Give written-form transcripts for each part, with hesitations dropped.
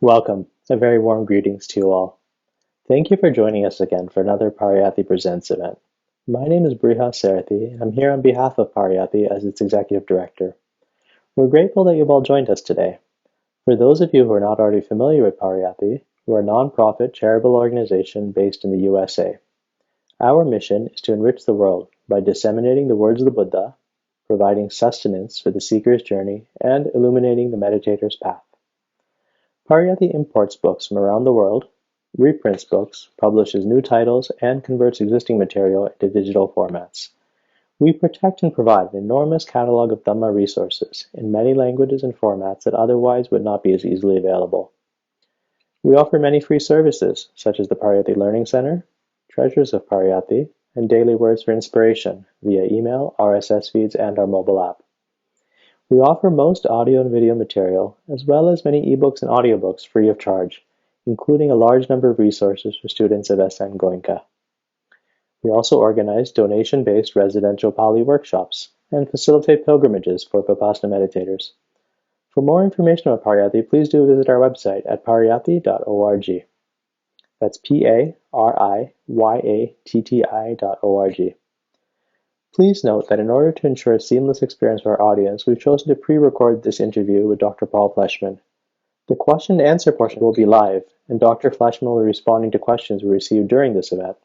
Welcome. A very warm greetings to you all. Thank you for joining us again for another Pariyatti Presents event. My name is Briha Sarathi, and I'm here on behalf of Pariyatti as its Executive Director. We're grateful that you've all joined us today. For those of you who are not already familiar with Pariyatti, we're a non-profit charitable organization based in the USA. Our mission is to enrich the world by disseminating the words of the Buddha, providing sustenance for the seeker's journey, and illuminating the meditator's path. Pariyatti imports books from around the world, reprints books, publishes new titles, and converts existing material into digital formats. We protect and provide an enormous catalog of Dhamma resources in many languages and formats that otherwise would not be as easily available. We offer many free services, such as the Pariyatti Learning Center, Treasures of Pariyatti, and Daily Words for Inspiration via email, RSS feeds, and our mobile app. We offer most audio and video material, as well as many ebooks and audiobooks free of charge, including a large number of resources for students of SN Goenka. We also organize donation-based residential Pali workshops and facilitate pilgrimages for Vipassana meditators. For more information about Pariyatti, please do visit our website at pariyatti.org. That's PARIYATTI.org. Please note that in order to ensure a seamless experience for our audience, we've chosen to pre-record this interview with Dr. Paul Fleischman. The question and answer portion will be live, and Dr. Fleischman will be responding to questions we received during this event.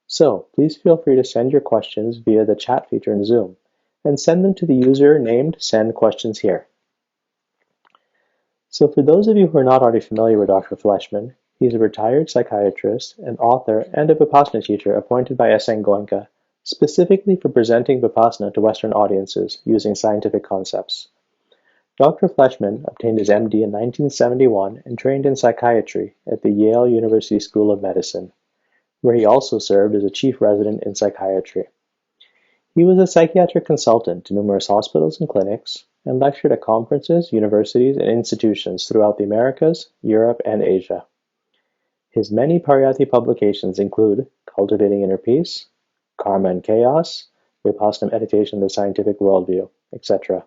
So, please feel free to send your questions via the chat feature in Zoom, and send them to the user named Send Questions Here. So for those of you who are not already familiar with Dr. Fleischman, he's a retired psychiatrist, an author, and a Vipassana teacher appointed by SN Goenka, specifically for presenting Vipassana to Western audiences using scientific concepts. Dr. Fleischman obtained his MD in 1971 and trained in psychiatry at the Yale University School of Medicine, where he also served as a chief resident in psychiatry. He was a psychiatric consultant to numerous hospitals and clinics, and lectured at conferences, universities, and institutions throughout the Americas, Europe, and Asia. His many Pariyatti publications include Cultivating Inner Peace, Karma and Chaos, Vipassana Meditation, the Scientific Worldview, etc.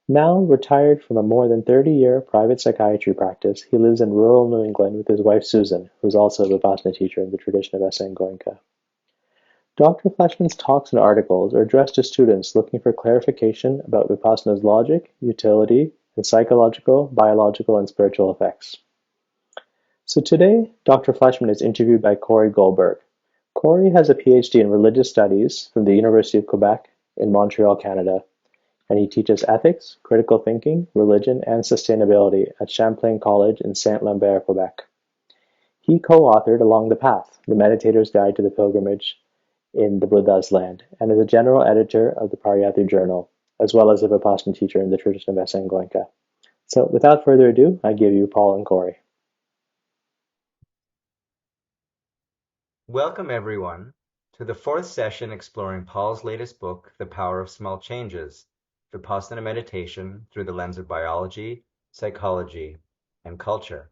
Now, retired from a more than 30-year private psychiatry practice, he lives in rural New England with his wife Susan, who is also a Vipassana teacher in the tradition of SN Goenka. Dr. Fleischman's talks and articles are addressed to students looking for clarification about Vipassana's logic, utility, and psychological, biological, and spiritual effects. So today, Dr. Fleischman is interviewed by Kory Goldberg. Kory has a PhD in religious studies from the University of Quebec in Montreal, Canada, and he teaches ethics, critical thinking, religion, and sustainability at Champlain College in Saint-Lambert, Quebec. He co-authored Along the Path, The Meditator's Guide to the Pilgrimage in the Buddha's Land, and is a general editor of the Pariyatti Journal, as well as a Vipassana teacher in the tradition of SN Goenka. So without further ado, I give you Paul and Kory. Welcome, everyone, to the fourth session exploring Paul's latest book, The Power of Small Changes, Vipassana Meditation through the lens of biology, psychology, and culture.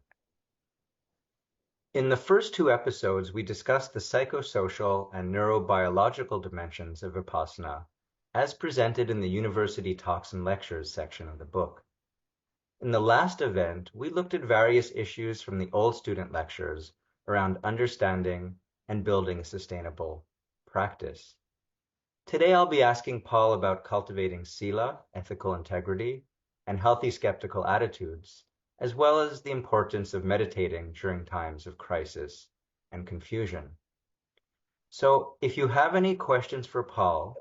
In the first two episodes, we discussed the psychosocial and neurobiological dimensions of Vipassana, as presented in the University Talks and Lectures section of the book. In the last event, we looked at various issues from the old student lectures around understanding and building sustainable practice. Today I'll be asking Paul about cultivating sila, ethical integrity, and healthy skeptical attitudes, as well as the importance of meditating during times of crisis and confusion. So if you have any questions for Paul,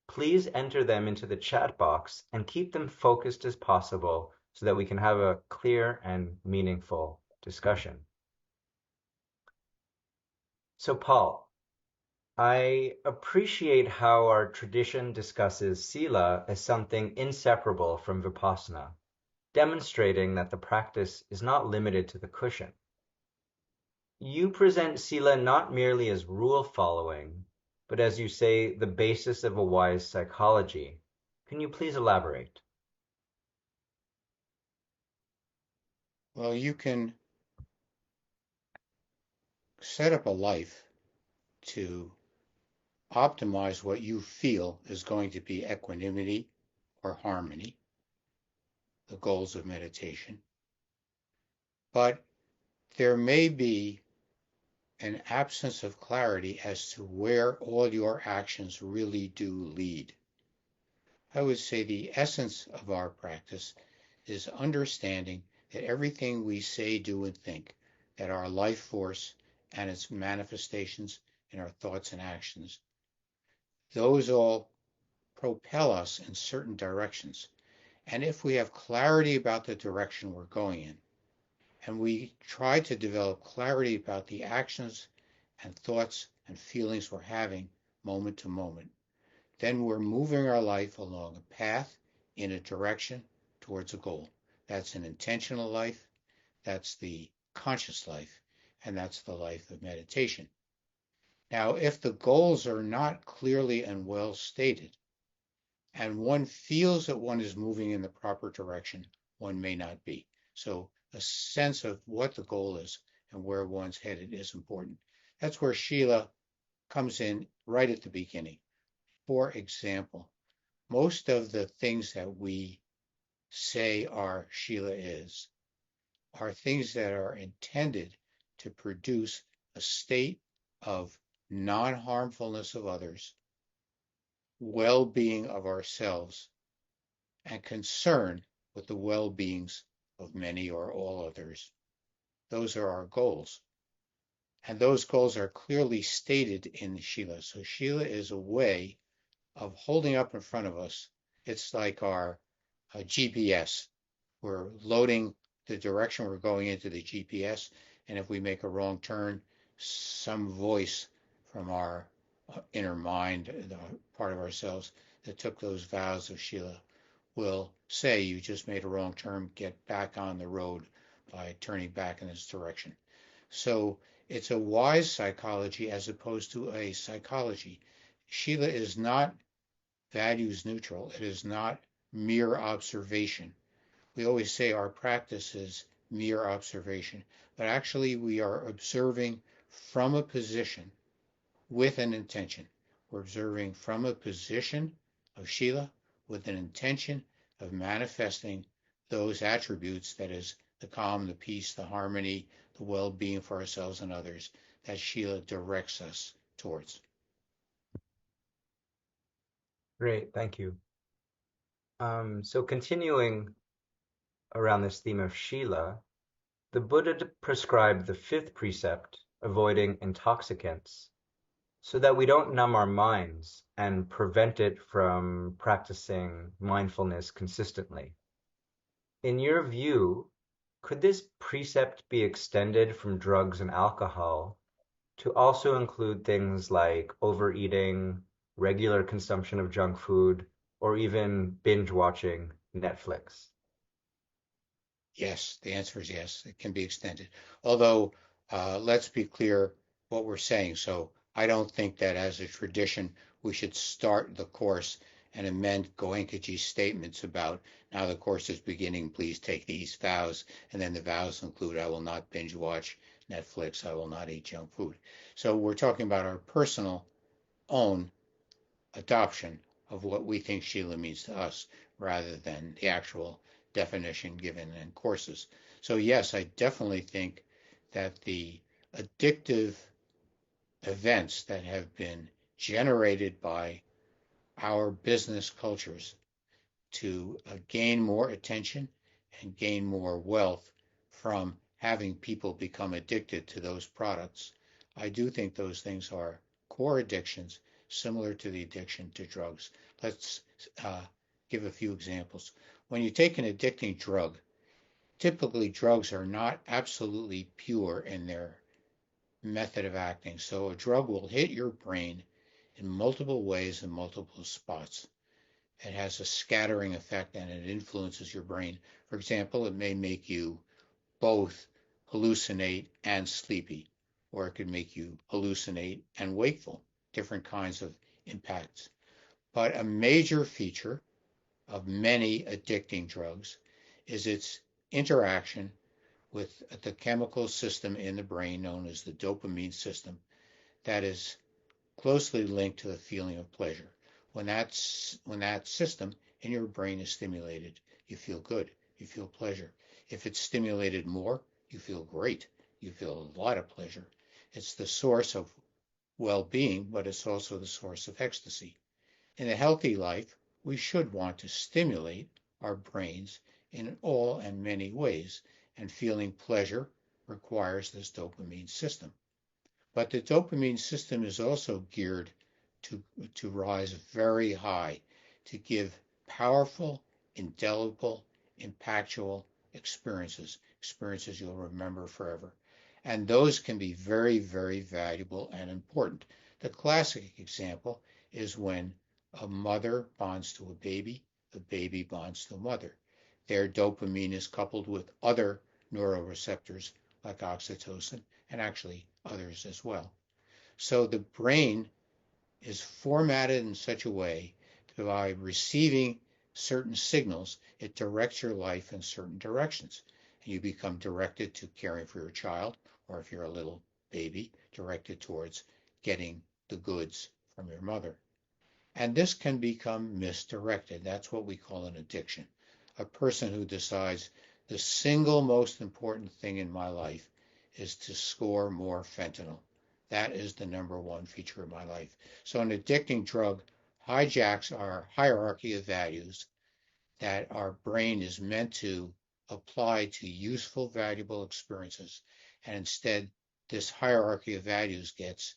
please enter them into the chat box and keep them focused as possible so that we can have a clear and meaningful discussion. So Paul, I appreciate how our tradition discusses sila as something inseparable from Vipassana, demonstrating that the practice is not limited to the cushion. You present sila not merely as rule following, but as you say, the basis of a wise psychology. Can you please elaborate? Well, you can set up a life to optimize what you feel is going to be equanimity or harmony, the goals of meditation. But there may be an absence of clarity as to where all your actions really do lead. I would say the essence of our practice is understanding that everything we say, do, and think, that our life force and its manifestations in our thoughts and actions, those all propel us in certain directions. And if we have clarity about the direction we're going in, and we try to develop clarity about the actions and thoughts and feelings we're having moment to moment, then we're moving our life along a path in a direction towards a goal. That's an intentional life, that's the conscious life, and that's the life of meditation. Now, if the goals are not clearly and well stated, and one feels that one is moving in the proper direction, one may not be. So a sense of what the goal is and where one's headed is important. That's where Sheila comes in right at the beginning. For example, most of the things that we say our Sheila is are things that are intended to produce a state of non-harmfulness of others, well-being of ourselves, and concern with the well-beings of many or all others. Those are our goals. And those goals are clearly stated in the Sheila. So Sheila is a way of holding up in front of us. It's like our GPS. We're loading the direction we're going into the GPS, and if we make a wrong turn, some voice from our inner mind, the part of ourselves that took those vows of Sheila, will say, you just made a wrong turn, get back on the road by turning back in this direction. So it's a wise psychology as opposed to a psychology. Sheila is not values neutral. It is not mere observation. We always say our practice is mere observation, but actually we are observing from a position with an intention. We're observing from a position of Sheila with an intention of manifesting those attributes, that is, the calm, the peace, the harmony, the well-being for ourselves and others, that Sheila directs us towards. Great, thank you. So continuing around this theme of Shila, the Buddha prescribed the fifth precept, avoiding intoxicants, so that we don't numb our minds and prevent it from practicing mindfulness consistently. In your view, could this precept be extended from drugs and alcohol to also include things like overeating, regular consumption of junk food, or even binge watching Netflix? Yes, the answer is yes. It can be extended. Although, let's be clear what we're saying. So I don't think that as a tradition we should start the course and amend Goenkaji's statements about now the course is beginning, please take these vows. And then the vows include, I will not binge watch Netflix, I will not eat junk food. So we're talking about our personal own adoption of what we think Sheila means to us rather than the actual definition given in courses. So yes, I definitely think that the addictive events that have been generated by our business cultures to gain more attention and gain more wealth from having people become addicted to those products, I do think those things are core addictions similar to the addiction to drugs. Let's give a few examples. When you take an addicting drug, typically drugs are not absolutely pure in their method of acting. So a drug will hit your brain in multiple ways in multiple spots. It has a scattering effect and it influences your brain. For example, it may make you both hallucinate and sleepy, or it could make you hallucinate and wakeful, different kinds of impacts. But a major feature of many addicting drugs is its interaction with the chemical system in the brain known as the dopamine system that is closely linked to the feeling of pleasure. When that system in your brain is stimulated, you feel good, you feel pleasure. If it's stimulated more, you feel great, you feel a lot of pleasure. It's the source of well-being, but it's also the source of ecstasy. In a healthy life, we should want to stimulate our brains in all and many ways, and feeling pleasure requires this dopamine system. But the dopamine system is also geared to, to rise very high, to give powerful, indelible, impactful experiences you'll remember forever. And those can be very, very valuable and important. The classic example is when a mother bonds to a baby bonds to a mother. Their dopamine is coupled with other neuroreceptors like oxytocin and actually others as well. So the brain is formatted in such a way that by receiving certain signals, it directs your life in certain directions. And you become directed to caring for your child, or if you're a little baby, directed towards getting the goods from your mother. And this can become misdirected. That's what we call an addiction. A person who decides the single most important thing in my life is to score more fentanyl. That is the number one feature of my life. So an addicting drug hijacks our hierarchy of values that our brain is meant to apply to useful, valuable experiences. And instead, this hierarchy of values gets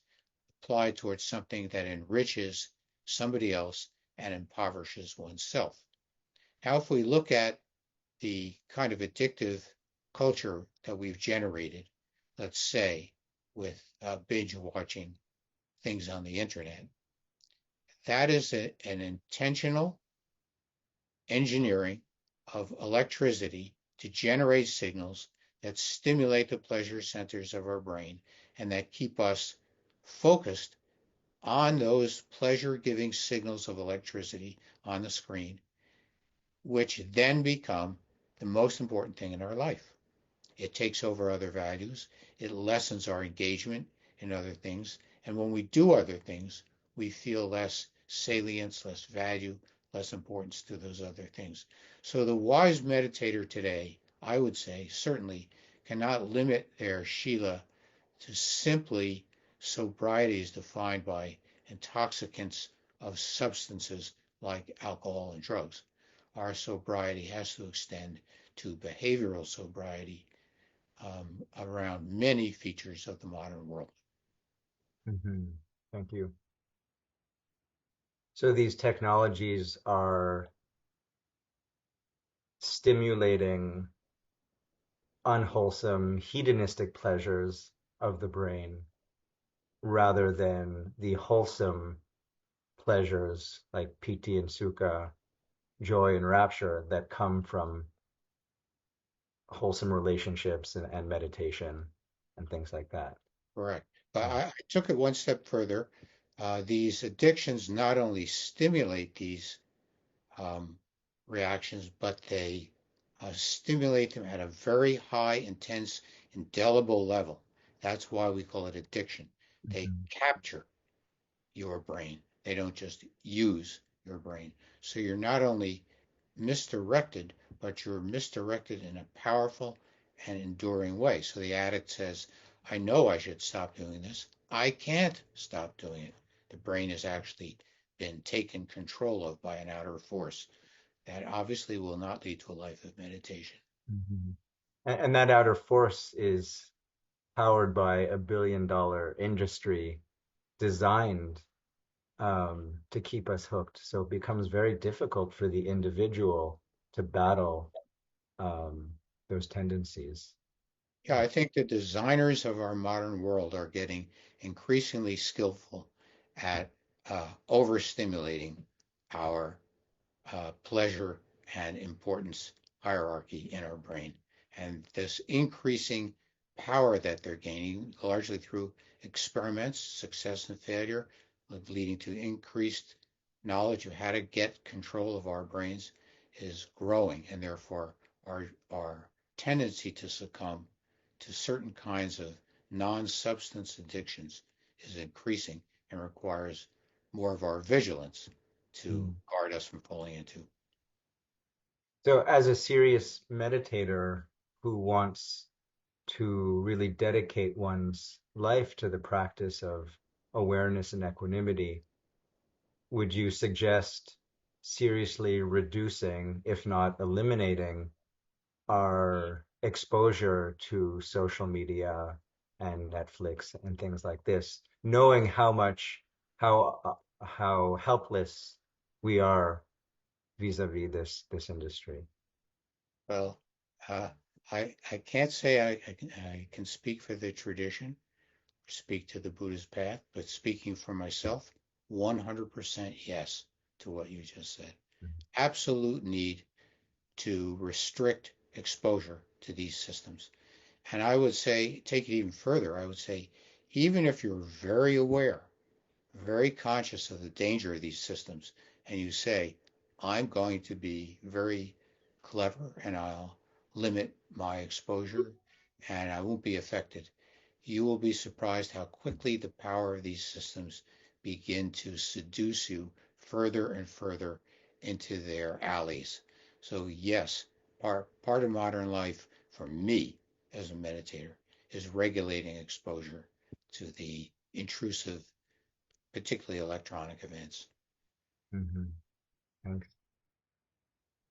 applied towards something that enriches somebody else and impoverishes oneself. Now, if we look at the kind of addictive culture that we've generated, let's say with binge watching things on the internet, that is an intentional engineering of electricity to generate signals that stimulate the pleasure centers of our brain and that keep us focused on those pleasure-giving signals of electricity on the screen, which then become the most important thing in our life. It takes over other values. It lessens our engagement in other things. And when we do other things, we feel less salience, less value, less importance to those other things. So the wise meditator today, I would say, certainly cannot limit their Shila to simply sobriety as defined by intoxicants of substances like alcohol and drugs. Our sobriety has to extend to behavioral sobriety around many features of the modern world. Mm-hmm. Thank you. So these technologies are stimulating unwholesome, hedonistic pleasures of the brain rather than the wholesome pleasures like piti and sukha, joy and rapture that come from wholesome relationships and meditation and things like that. Correct. But I took it one step further. These addictions not only stimulate these um, reactions, but they stimulate them at a very high, intense, indelible level. That's why we call it addiction. They Mm-hmm. capture your brain. They don't just use your brain. So you're not only misdirected, but you're misdirected in a powerful and enduring way. So the addict says, I know I should stop doing this. I can't stop doing it. The brain has actually been taken control of by an outer force. That obviously will not lead to a life of meditation. Mm-hmm. And that outer force is powered by $1 billion industry designed to keep us hooked. So it becomes very difficult for the individual to battle um, those tendencies. Yeah, I think the designers of our modern world are getting increasingly skillful at overstimulating our pleasure and importance hierarchy in our brain. And this increasing power that they're gaining, largely through experiments, success and failure, leading to increased knowledge of how to get control of our brains, is growing. And therefore, our tendency to succumb to certain kinds of non-substance addictions is increasing and requires more of our vigilance to Mm. guard us from falling into. So, as a serious meditator who wants to really dedicate one's life to the practice of awareness and equanimity, would you suggest seriously reducing, if not eliminating, our exposure to social media and Netflix and things like this, knowing how helpless we are vis-a-vis this industry? Well, uh, I can't say I can speak for the tradition, speak to the Buddhist path, but speaking for myself, 100% yes to what you just said. Absolute need to restrict exposure to these systems. And I would say, take it even further, I would say, even if you're very aware, very conscious of the danger of these systems, and you say, I'm going to be very clever and I'll limit my exposure and I won't be affected, you will be surprised how quickly the power of these systems begin to seduce you further and further into their alleys. So yes, part of modern life for me as a meditator is regulating exposure to the intrusive, particularly electronic events. Mm-hmm. Thanks.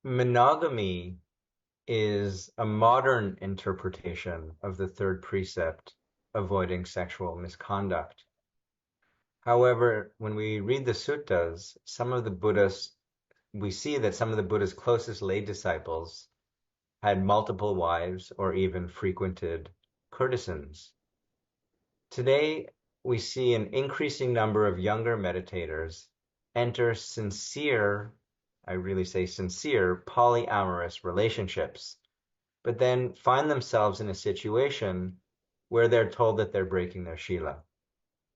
Monogamy is a modern interpretation of the third precept, avoiding sexual misconduct. However, when we read the suttas, we see that some of the Buddha's closest lay disciples had multiple wives or even frequented courtesans. Today, we see an increasing number of younger meditators enter sincere, I really say sincere, polyamorous relationships, but then find themselves in a situation where they're told that they're breaking their Shila.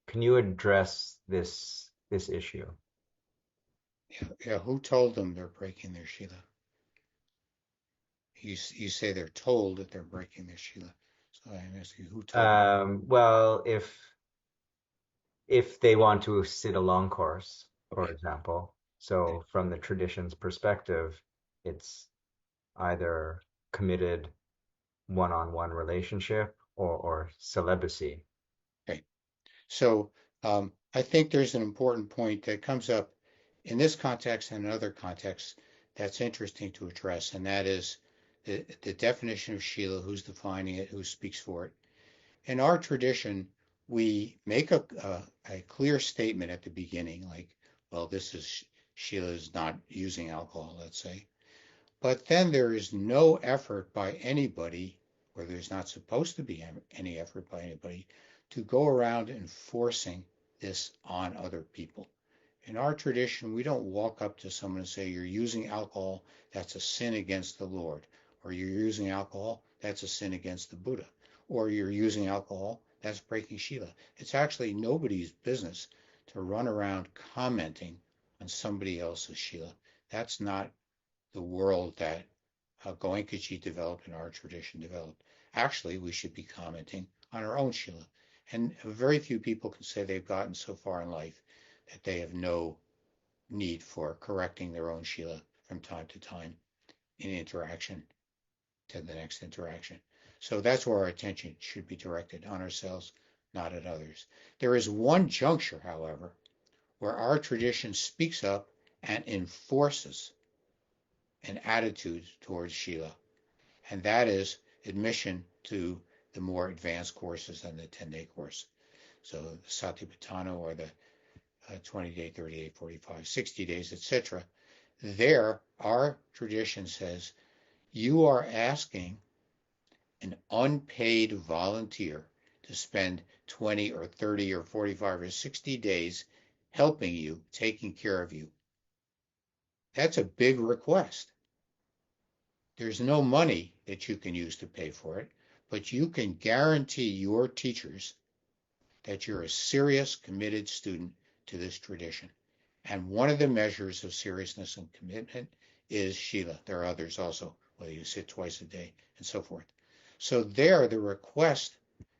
Can you address this issue? Yeah, yeah. Who told them they're breaking their Shila? You say they're told that they're breaking their Shila. So I'm asking you, who told them? Well, if they want to sit a long course, for Okay. example, so from the tradition's perspective, it's either committed one-on-one relationship or celibacy. Okay. So I think there's an important point that comes up in this context and in other contexts that's interesting to address, and that is the definition of Shila, who's defining it, who speaks for it. In our tradition, we make a clear statement at the beginning, like, well, this is Shila is not using alcohol, let's say. But then there is no effort by anybody, or there's not supposed to be any effort by anybody, to go around enforcing this on other people. In our tradition, we don't walk up to someone and say, you're using alcohol, that's a sin against the Lord. Or you're using alcohol, that's a sin against the Buddha. Or you're using alcohol, that's breaking Shila. It's actually nobody's business to run around commenting on somebody else's Shila. That's not the world that Goenkaji developed and our tradition developed. Actually, we should be commenting on our own Shila. And very few people can say they've gotten so far in life that they have no need for correcting their own Shila from time to time in interaction to the next interaction. So that's where our attention should be directed, on ourselves, not at others. There is one juncture, however, where our tradition speaks up and enforces an attitude towards Shila, and that is admission to the more advanced courses than the 10-day course. So the Satipatthana or the 20-day, 30-day, 45, 60 days, etc. There, our tradition says you are asking an unpaid volunteer to spend 20 or 30 or 45 or 60 days helping you, taking care of you. That's a big request. There's no money that you can use to pay for it, but you can guarantee your teachers that you're a serious, committed student to this tradition. And one of the measures of seriousness and commitment is Shila. There are others also, whether you sit twice a day and so forth. So there, the request,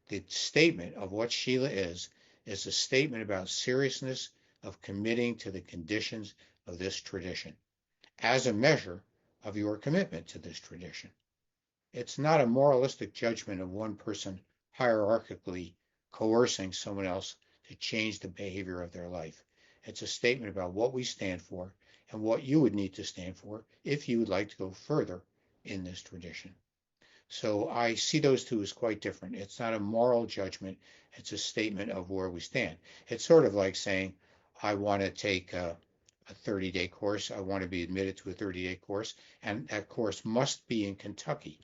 the statement of what Shila is a statement about seriousness of committing to the conditions of this tradition as a measure of your commitment to this tradition. It's not a moralistic judgment of one person hierarchically coercing someone else to change the behavior of their life. It's a statement about what we stand for and what you would need to stand for if you would like to go further in this tradition. So I see those two as quite different. It's not a moral judgment, it's a statement of where we stand. It's sort of like saying, I want to take a 30-day course. I want to be admitted to a 30-day course, and that course must be in Kentucky.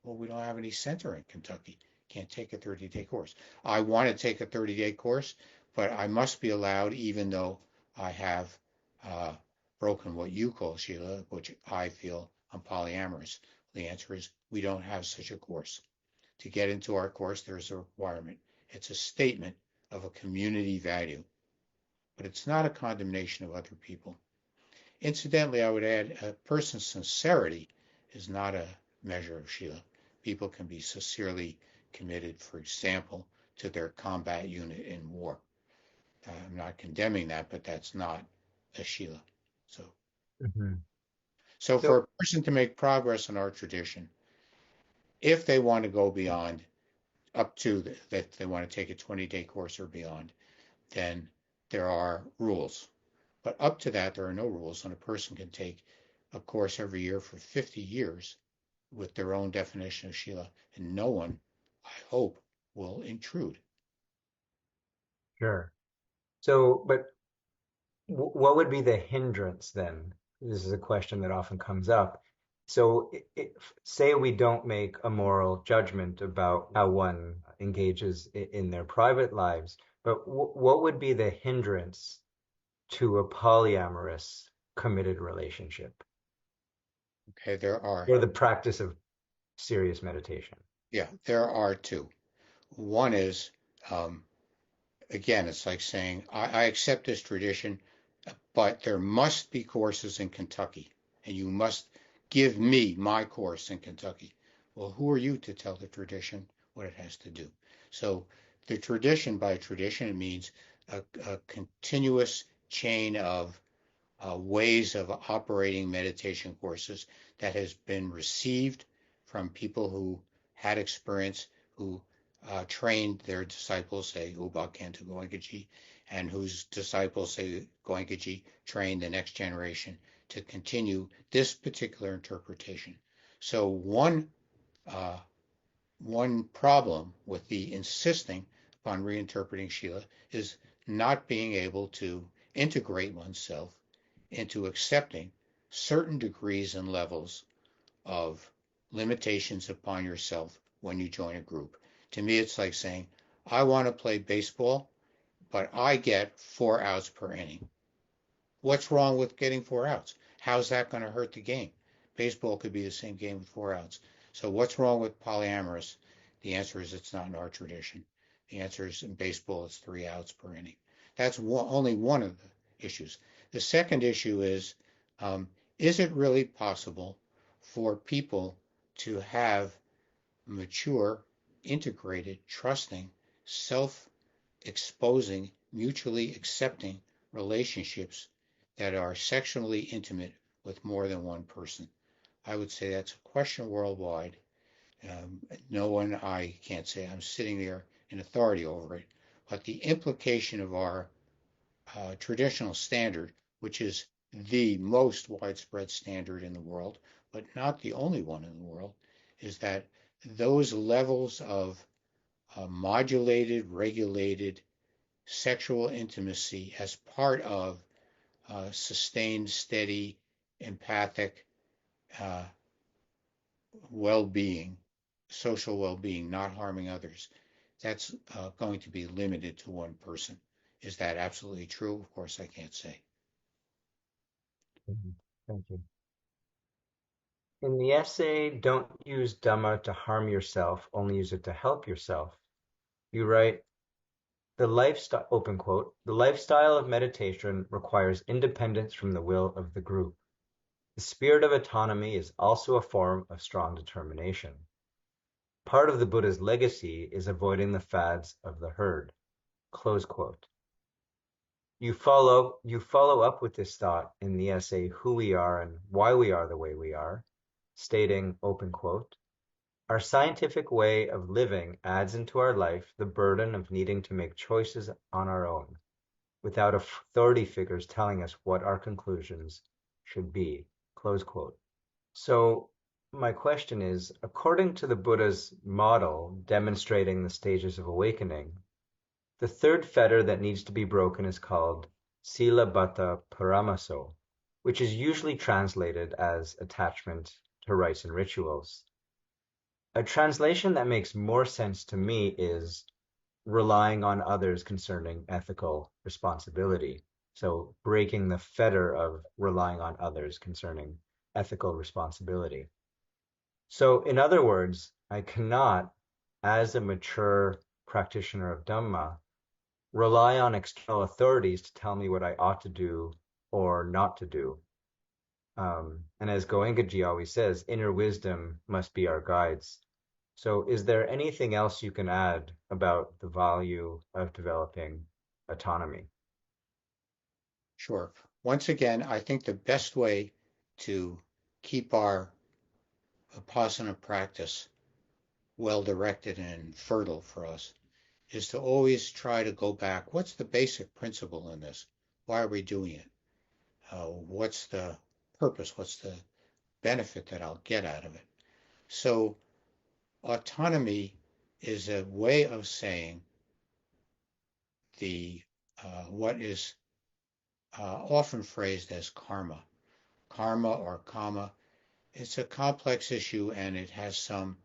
Well, we don't have any center in Kentucky. Can't take a 30-day course. I want to take a 30-day course, but I must be allowed, even though I have uh, broken what you call, Sheila, which I feel I'm polyamorous. The answer is we don't have such a course. To get into our course, there's a requirement. It's a statement of a community value, but it's not a condemnation of other people. Incidentally, I would add a person's sincerity is not a measure of Sheila. People can be sincerely committed, for example, to their combat unit in war. I'm not condemning that, but that's not a Sheila. So, Mm-hmm. so for So, a person to make progress in our tradition, if they want to go beyond, up to that, they want to take a 20-day course or beyond, then there are rules. But up to that, there are no rules, and a person can take a course every year for 50 years with their own definition of Sheila, and no one, I hope, will intrude. sure. So, but what would be the hindrance then? This is a question that often comes up. So, say we don't make a moral judgment about how one engages in their private lives, but what would be the hindrance to a polyamorous committed relationship Okay, there are, or the practice of serious meditation? yeah, there are two. One is, um, again, it's like saying, I accept this tradition, but there must be courses in Kentucky, and you must give me my course in Kentucky. Well, who are you to tell the tradition what it has to do? So the tradition, by tradition, it means a continuous chain of ways of operating meditation courses that has been received from people who had experience, who trained their disciples, say Uba Khenpo Goenkaji, and whose disciples, say Goenkaji, trained the next generation to continue this particular interpretation. So uh, one problem with the insisting upon reinterpreting Sheila is not being able to integrate oneself into accepting certain degrees and levels of limitations upon yourself when you join a group. To me, it's like saying, I want to play baseball, but I get 4 outs per inning. What's wrong with getting 4 outs? How's that going to hurt the game? Baseball could be the same game with 4 outs. So what's wrong with polyamorous? The answer is it's not in our tradition. The answer is in baseball, it's 3 outs per inning. That's only one of the issues. The second issue is it really possible for people to have mature, integrated, trusting, self exposing, mutually accepting relationships that are sexually intimate with more than one person? I would say that's a question worldwide. No one, I can't say I'm sitting there in authority over it, but the implication of our traditional standard, which is the most widespread standard in the world, but not the only one in the world, is that those levels of modulated, regulated sexual intimacy as part of sustained, steady, empathic uh, well-being, social well-being, not harming others, that's going to be limited to one person. Is that absolutely true? Of course, I can't say. Mhm. Thank you. In the essay, Don't Use Dhamma to Harm Yourself, Only Use It to Help Yourself, you write, the lifestyle, open quote, the lifestyle of meditation requires independence from the will of the group. The spirit of autonomy is also a form of strong determination. Part of the Buddha's legacy is avoiding the fads of the herd. Close quote. You follow up with this thought in the essay Who We Are and Why We Are the Way We Are. stating, open quote, "Our scientific way of living adds into our life the burden of needing to make choices on our own, without authority figures telling us what our conclusions should be." Close quote. So my question is, according to the Buddha's model demonstrating the stages of awakening, the third fetter that needs to be broken is called Sila Bhatta Paramaso, which is usually translated as attachment to rites and rituals. A translation that makes more sense to me is relying on others concerning ethical responsibility. So breaking the fetter of relying on others concerning ethical responsibility. So in other words, I cannot, as a mature practitioner of Dhamma, rely on external authorities to tell me what I ought to do or not to do. And as Goenkaji always says, inner wisdom must be our guides. So is there anything else you can add about the value of developing autonomy? Sure. Once again, I think the best way to keep our Vipassana practice well directed and fertile for us is to always try to go back. What's the basic principle in this? Why are we doing it? What's the purpose? What's the benefit that I'll get out of it? So autonomy is a way of saying the what is often phrased as karma. Karma or kama. It's a complex issue and it has some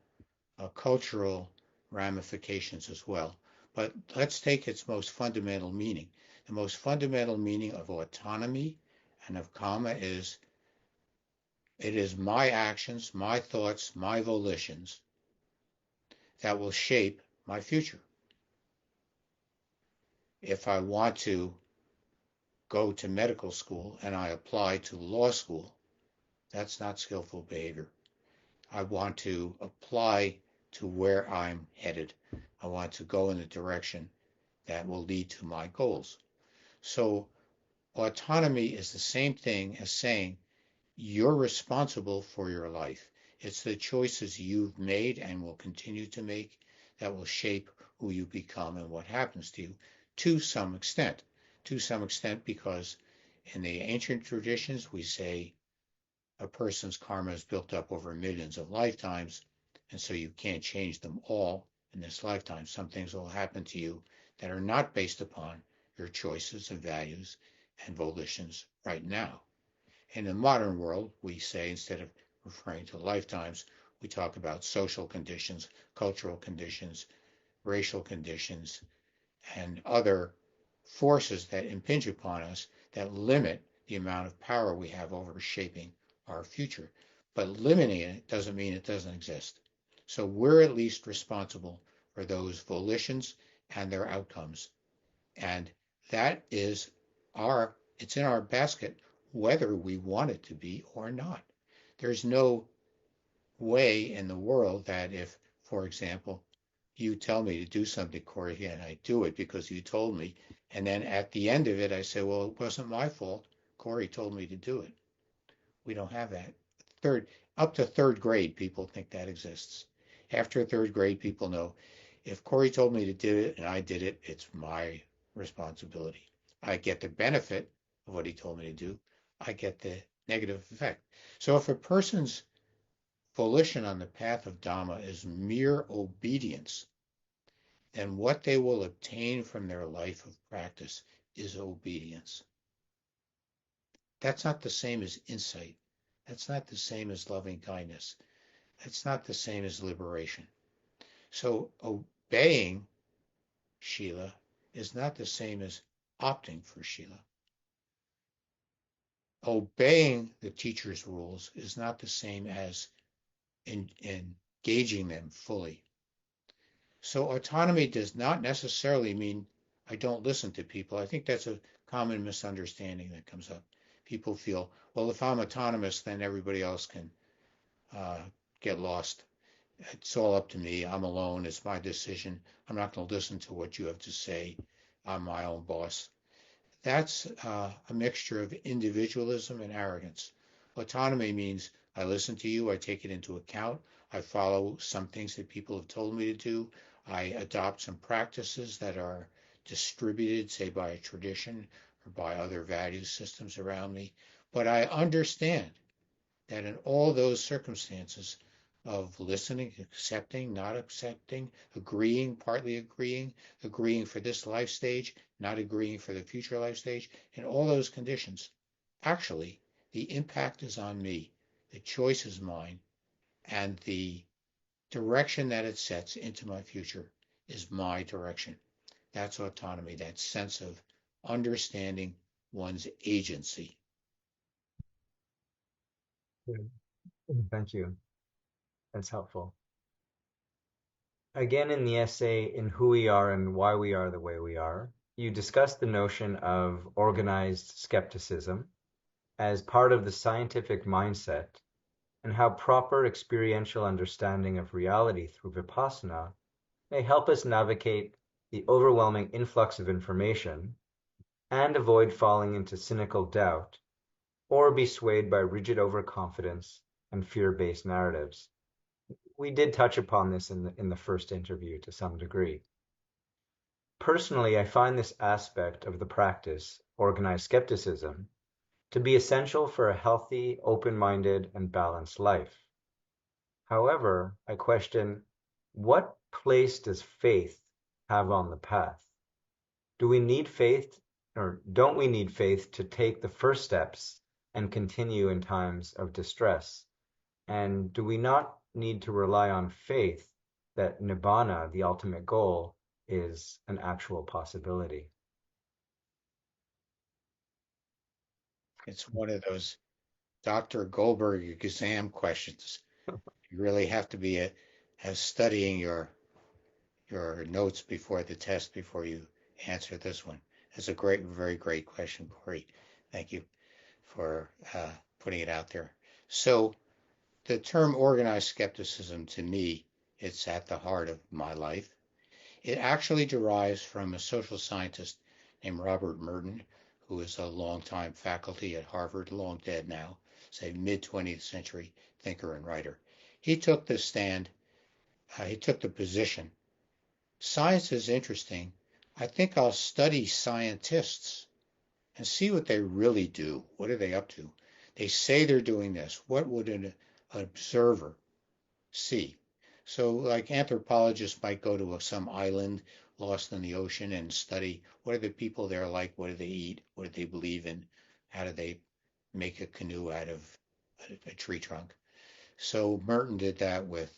cultural ramifications as well. But let's take its most fundamental meaning. The most fundamental meaning of autonomy and of karma is it is my actions, my thoughts, my volitions that will shape my future. If I want to go to medical school and I apply to law school, that's not skillful behavior. I want to apply to where I'm headed. I want to go in the direction that will lead to my goals. So autonomy is the same thing as saying you're responsible for your life. It's the choices you've made and will continue to make that will shape who you become and what happens to you to some extent. To some extent, because in the ancient traditions, we say a person's karma is built up over millions of lifetimes, and so you can't change them all in this lifetime. Some things will happen to you that are not based upon your choices and values and volitions right now. In the modern world, we say instead of referring to lifetimes, we talk about social conditions, cultural conditions, racial conditions, and other forces that impinge upon us that limit the amount of power we have over shaping our future. But limiting it doesn't mean it doesn't exist. So we're at least responsible for those volitions and their outcomes. And that is it's in our basket whether we want it to be or not. There's no way in the world that if, for example, you tell me to do something, Kory, and I do it because you told me, and then at the end of it, I say, well, it wasn't my fault. Kory told me to do it. We don't have that. Up to third grade, people think that exists. After third grade, people know if Kory told me to do it and I did it, it's my responsibility. I get the benefit of what he told me to do. I get the negative effect. So if a person's volition on the path of Dhamma is mere obedience, then what they will obtain from their life of practice is obedience. That's not the same as insight. That's not the same as loving kindness. That's not the same as liberation. So obeying Shila is not the same as opting for Shila. Obeying the teacher's rules is not the same as engaging them fully. So autonomy does not necessarily mean I don't listen to people. I think that's a common misunderstanding that comes up. People feel, well, if I'm autonomous, then everybody else can uh, get lost. It's all up to me. I'm alone. It's my decision. I'm not going to listen to what you have to say. I'm my own boss. That's a mixture of individualism and arrogance. Autonomy means I listen to you. I take it into account. I follow some things that people have told me to do. I adopt some practices that are distributed, say, by a tradition or by other value systems around me. But I understand that in all those circumstances of listening, accepting, not accepting, agreeing, partly agreeing, agreeing for this life stage, not agreeing for the future life stage, in all those conditions, actually, the impact is on me. The choice is mine, and the direction that it sets into my future is my direction. That's autonomy, that sense of understanding one's agency. Thank you. That's helpful. Again, in the essay, In Who We Are and Why We Are the Way We Are, you discuss the notion of organized skepticism as part of the scientific mindset and how proper experiential understanding of reality through Vipassana may help us navigate the overwhelming influx of information and avoid falling into cynical doubt or be swayed by rigid overconfidence and fear-based narratives. We did touch upon this in the first interview to some degree. Personally, I find this aspect of the practice, organized skepticism, to be essential for a healthy, open-minded, and balanced life. However, I question, what place does faith have on the path? Do we need faith, or don't we need faith to take the first steps and continue in times of distress? And do we not need to rely on faith that nibbana, the ultimate goal, is an actual possibility? It's one of those Dr. Goldberg exam questions. You really have to be studying your notes before the test before you answer this one. It's a great, very great question, Kory. Thank you for putting it out there. So the term organized skepticism, to me, it's at the heart of my life. It actually derives from a social scientist named Robert Merton, who is a longtime faculty at Harvard, long dead now, say mid-20th century thinker and writer. He took the stand, he took the position. Science is interesting. I think I'll study scientists and see what they really do. What are they up to? They say they're doing this. What would an observer see? So, like anthropologists might go to some island lost in the ocean and study what are the people there like, what do they eat, what do they believe in, how do they make a canoe out of a tree trunk. So Merton did that with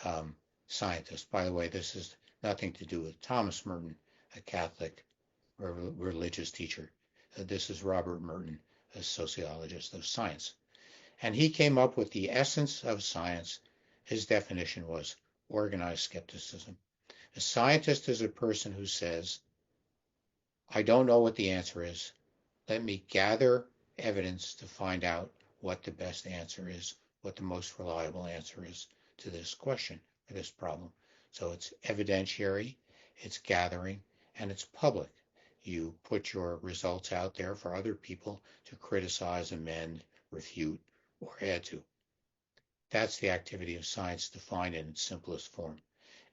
um, scientists. By the way, this is nothing to do with Thomas Merton, a Catholic religious teacher. This is Robert Merton, a sociologist of science. And he came up with the essence of science. His definition was organized skepticism. A scientist is a person who says, I don't know what the answer is. Let me gather evidence to find out what the best answer is, what the most reliable answer is to this question or this problem. So it's evidentiary, it's gathering, and it's public. You put your results out there for other people to criticize, amend, refute, or add to. That's the activity of science defined in its simplest form.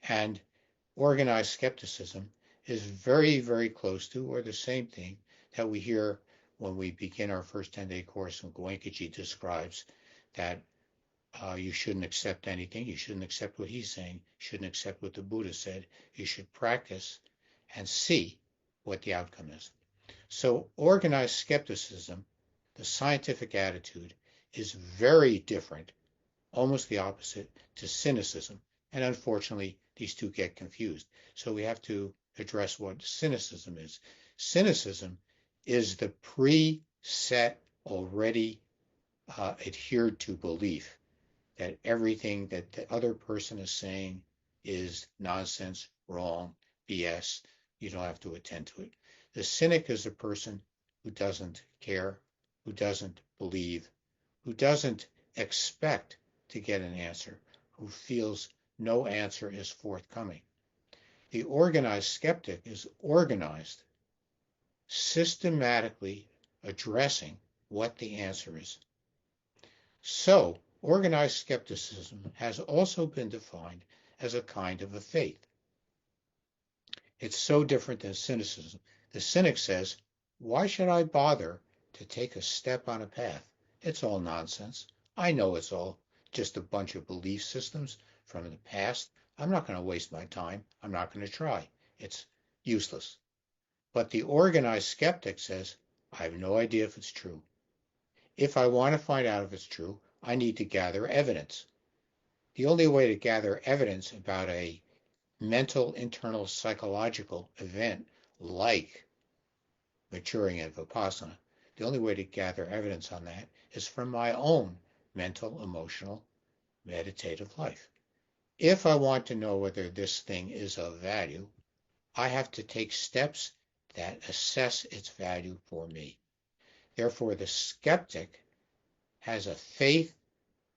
And organized skepticism is very, very close to, or the same thing that we hear when we begin our first 10-day course, and Goenkaji describes that you shouldn't accept anything. You shouldn't accept what he's saying. You shouldn't accept what the Buddha said. You should practice and see what the outcome is. So organized skepticism, the scientific attitude, is very different, almost the opposite, to cynicism. And unfortunately, these two get confused. So we have to address what cynicism is. Cynicism is the preset, already adhered to belief that everything that the other person is saying is nonsense, wrong, BS. You don't have to attend to it. The cynic is a person who doesn't care, who doesn't believe, who doesn't expect to get an answer, who feels no answer is forthcoming. The organized skeptic is organized, systematically addressing what the answer is. So, organized skepticism has also been defined as a kind of a faith. It's so different than cynicism. The cynic says, why should I bother to take a step on a path? It's all nonsense. I know it's all just a bunch of belief systems from the past. I'm not going to waste my time. I'm not going to try. It's useless. But the organized skeptic says, I have no idea if it's true. If I want to find out if it's true, I need to gather evidence. The only way to gather evidence about a mental, internal, psychological event like maturing in Vipassana, the only way to gather evidence on that is from my own mental, emotional, meditative life. If I want to know whether this thing is of value, I have to take steps that assess its value for me. Therefore, the skeptic has a faith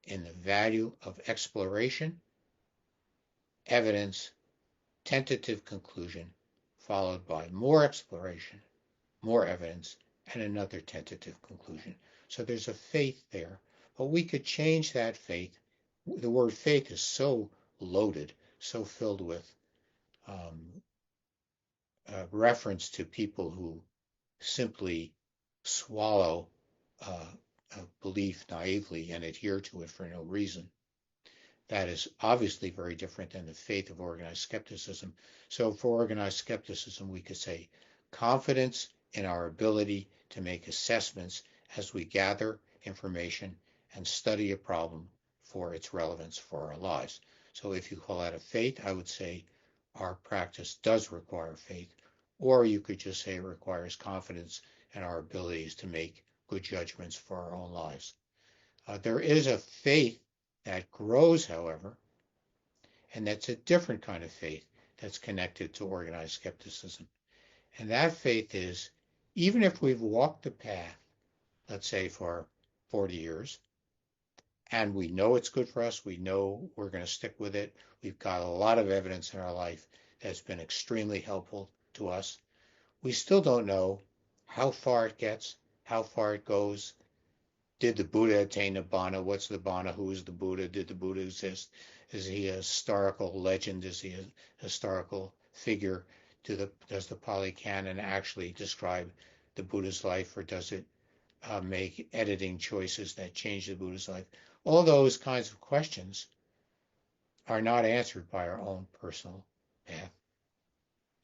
in the value of exploration, evidence, tentative conclusion, followed by more exploration, more evidence, and another tentative conclusion. So there's a faith there, but we could change that faith. The word faith is so loaded, so filled with um, reference to people who simply swallow uh, a belief naively and adhere to it for no reason. That is obviously very different than the faith of organized skepticism. So for organized skepticism, we could say confidence in our ability to make assessments as we gather information and study a problem for its relevance for our lives. So if you call that a faith, I would say our practice does require faith, or you could just say it requires confidence in our abilities to make good judgments for our own lives. There is a faith that grows, however, and that's a different kind of faith that's connected to organized skepticism. And that faith is even if we've walked the path, let's say for 40 years, and we know it's good for us, we know we're going to stick with it, we've got a lot of evidence in our life that's been extremely helpful to us, we still don't know how far it gets, how far it goes. Did the Buddha attain Nibbana? What's Nibbana? Who is the Buddha? Did the Buddha exist? Is he a historical legend? Is he a historical figure? Does the Pali Canon actually describe the Buddha's life, or does it make editing choices that change the Buddha's life? All those kinds of questions are not answered by our own personal path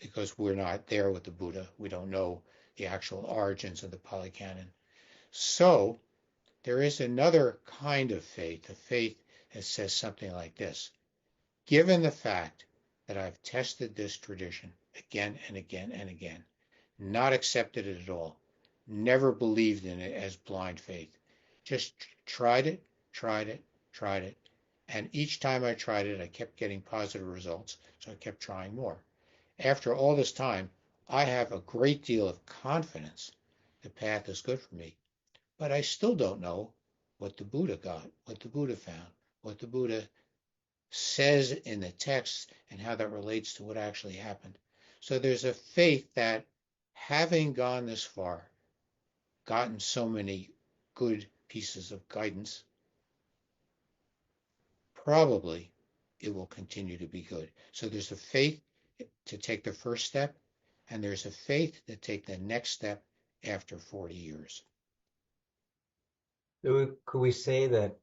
because we're not there with the Buddha. We don't know the actual origins of the Pali Canon. So there is another kind of faith, a faith that says something like this. Given the fact that I've tested this tradition again and again and again, not accepted it at all, never believed in it as blind faith, just tried it, tried it, tried it, and each time I tried it, I kept getting positive results, so I kept trying more. After all this time, I have a great deal of confidence the path is good for me. But I still don't know what the Buddha got, what the Buddha found, what the Buddha says in the text, and how that relates to what actually happened. So there's a faith that having gone this far, gotten so many good pieces of guidance, probably it will continue to be good. So there's a faith to take the first step, and there's a faith to take the next step after 40 years. So could we say that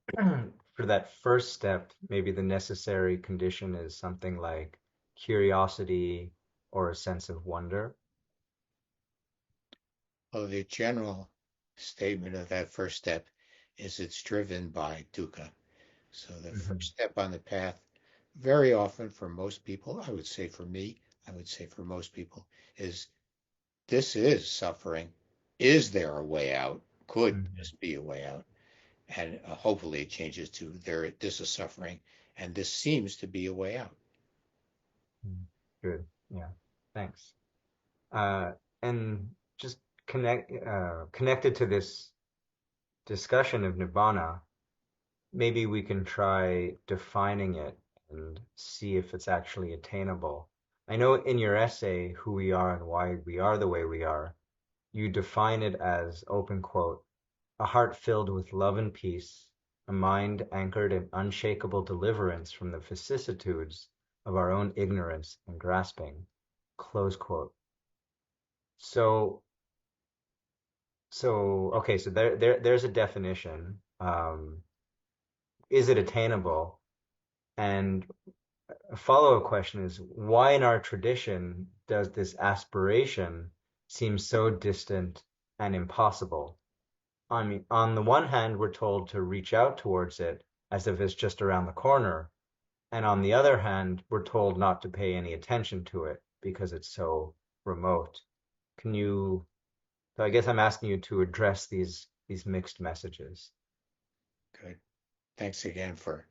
for that first step, maybe the necessary condition is something like curiosity or a sense of wonder? Well, the general statement of that first step is it's driven by dukkha. So the Hmm. first step on the path, very often for most people, I would say for me, I would say for most people, is this is suffering. Is there a way out? Could Hmm. this be a way out? And hopefully it changes to this is suffering, and this seems to be a way out. Good. Yeah. Thanks. Uh, and just connected to this discussion of Nibbana, maybe we can try defining it and see if it's actually attainable. I know in your essay, Who We Are and Why We Are the Way We Are, you define it as, open quote, a heart filled with love and peace, a mind anchored in unshakable deliverance from the vicissitudes of our own ignorance and grasping. Close quote. So, okay, so there's a definition. Is it attainable? And a follow-up question is, why in our tradition does this aspiration seem so distant and impossible? I mean, on the one hand, we're told to reach out towards it as if it's just around the corner. And on the other hand, we're told not to pay any attention to it because it's so remote. Can you, so I guess I'm asking you to address these mixed messages. Good. Thanks again for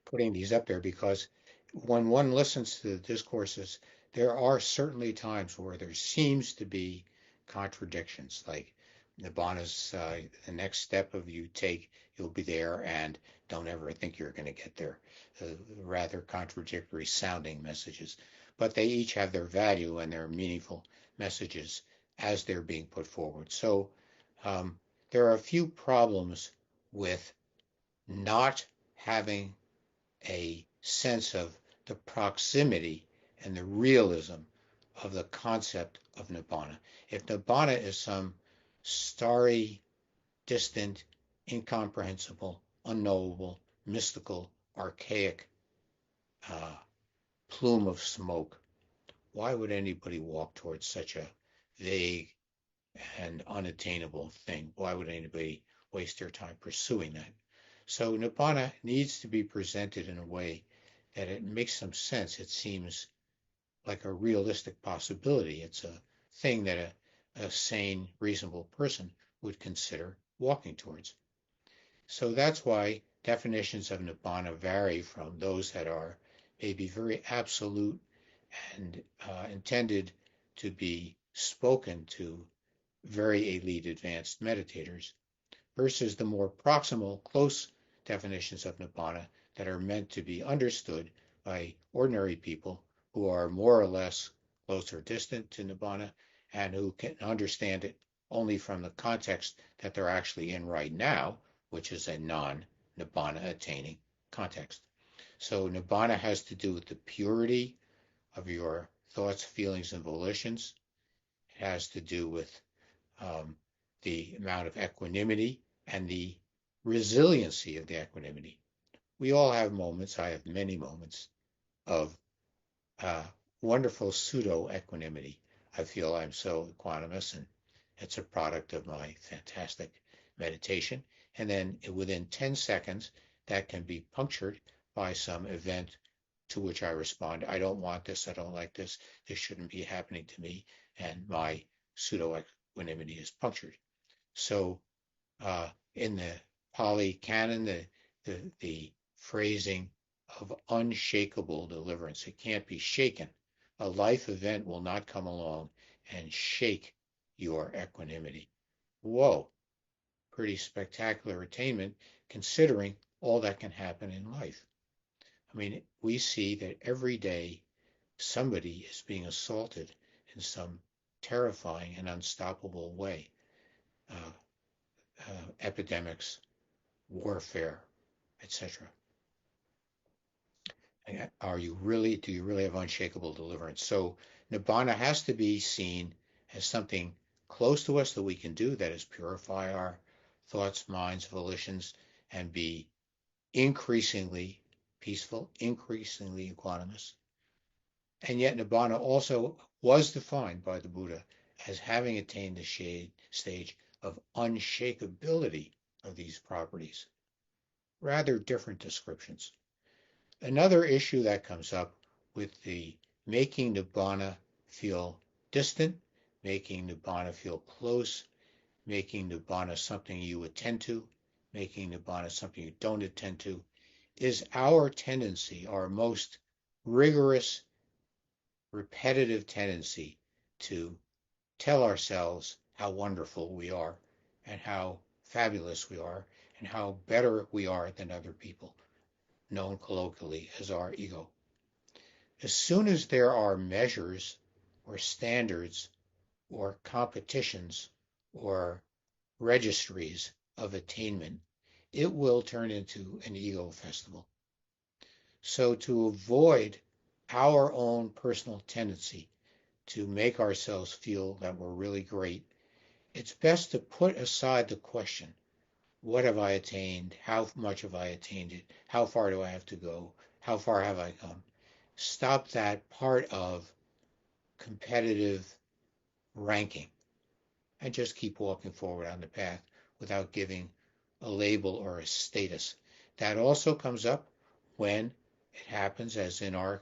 putting these up there, because when one listens to the discourses, there are certainly times where there seems to be contradictions, like Nibbana's the next step of you take, you'll be there, and don't ever think you're going to get there. Rather contradictory sounding messages, but they each have their value and their meaningful messages as they're being put forward. So um, there are a few problems with not having a sense of the proximity and the realism of the concept of Nibbana. If Nibbana is some starry, distant, incomprehensible, unknowable, mystical, archaic uh, plume of smoke, why would anybody walk towards such a vague and unattainable thing? Why would anybody waste their time pursuing that? So Nibbana needs to be presented in a way that it makes some sense. It seems like a realistic possibility. It's a thing that a sane, reasonable person would consider walking towards. So that's why definitions of Nibbana vary from those that are maybe very absolute and intended to be spoken to very elite advanced meditators, versus the more proximal, close definitions of Nibbana that are meant to be understood by ordinary people who are more or less close or distant to Nibbana and who can understand it only from the context that they're actually in right now, which is a non-Nibbana attaining context. So Nibbana has to do with the purity of your thoughts, feelings, and volitions. It has to do with um, the amount of equanimity and the resiliency of the equanimity. We all have moments, I have many moments, of uh, wonderful pseudo equanimity. I feel I'm so equanimous, and it's a product of my fantastic meditation. And then within 10 seconds, that can be punctured by some event to which I respond. I don't want this. I don't like this. This shouldn't be happening to me. And my pseudo equanimity is punctured. So in the Pali Canon, the phrasing of unshakable deliverance, it can't be shaken. A life event will not come along and shake your equanimity. Whoa, pretty spectacular attainment considering all that can happen in life. I mean, we see that every day somebody is being assaulted in some terrifying and unstoppable way. Uh, Epidemics, warfare, etc. Do you really have unshakable deliverance? So Nibbana has to be seen as something close to us that we can do, that is purify our thoughts, minds, volitions, and be increasingly peaceful, increasingly equanimous. And yet Nibbana also was defined by the Buddha as having attained the stage of unshakability of these properties. Rather different descriptions. Another issue that comes up with the making Nibbana feel distant, making Nibbana feel close, making Nibbana something you attend to, making Nibbana something you don't attend to, is our tendency, our most rigorous, repetitive tendency to tell ourselves how wonderful we are and how fabulous we are and how better we are than other people, known colloquially as our ego. As soon as there are measures or standards or competitions or registries of attainment, it will turn into an ego festival. So to avoid our own personal tendency to make ourselves feel that we're really great, it's best to put aside the question, what have I attained? How much have I attained it? How far do I have to go? How far have I come? Stop that part of competitive ranking and just keep walking forward on the path without giving a label or a status. That also comes up when it happens, as in our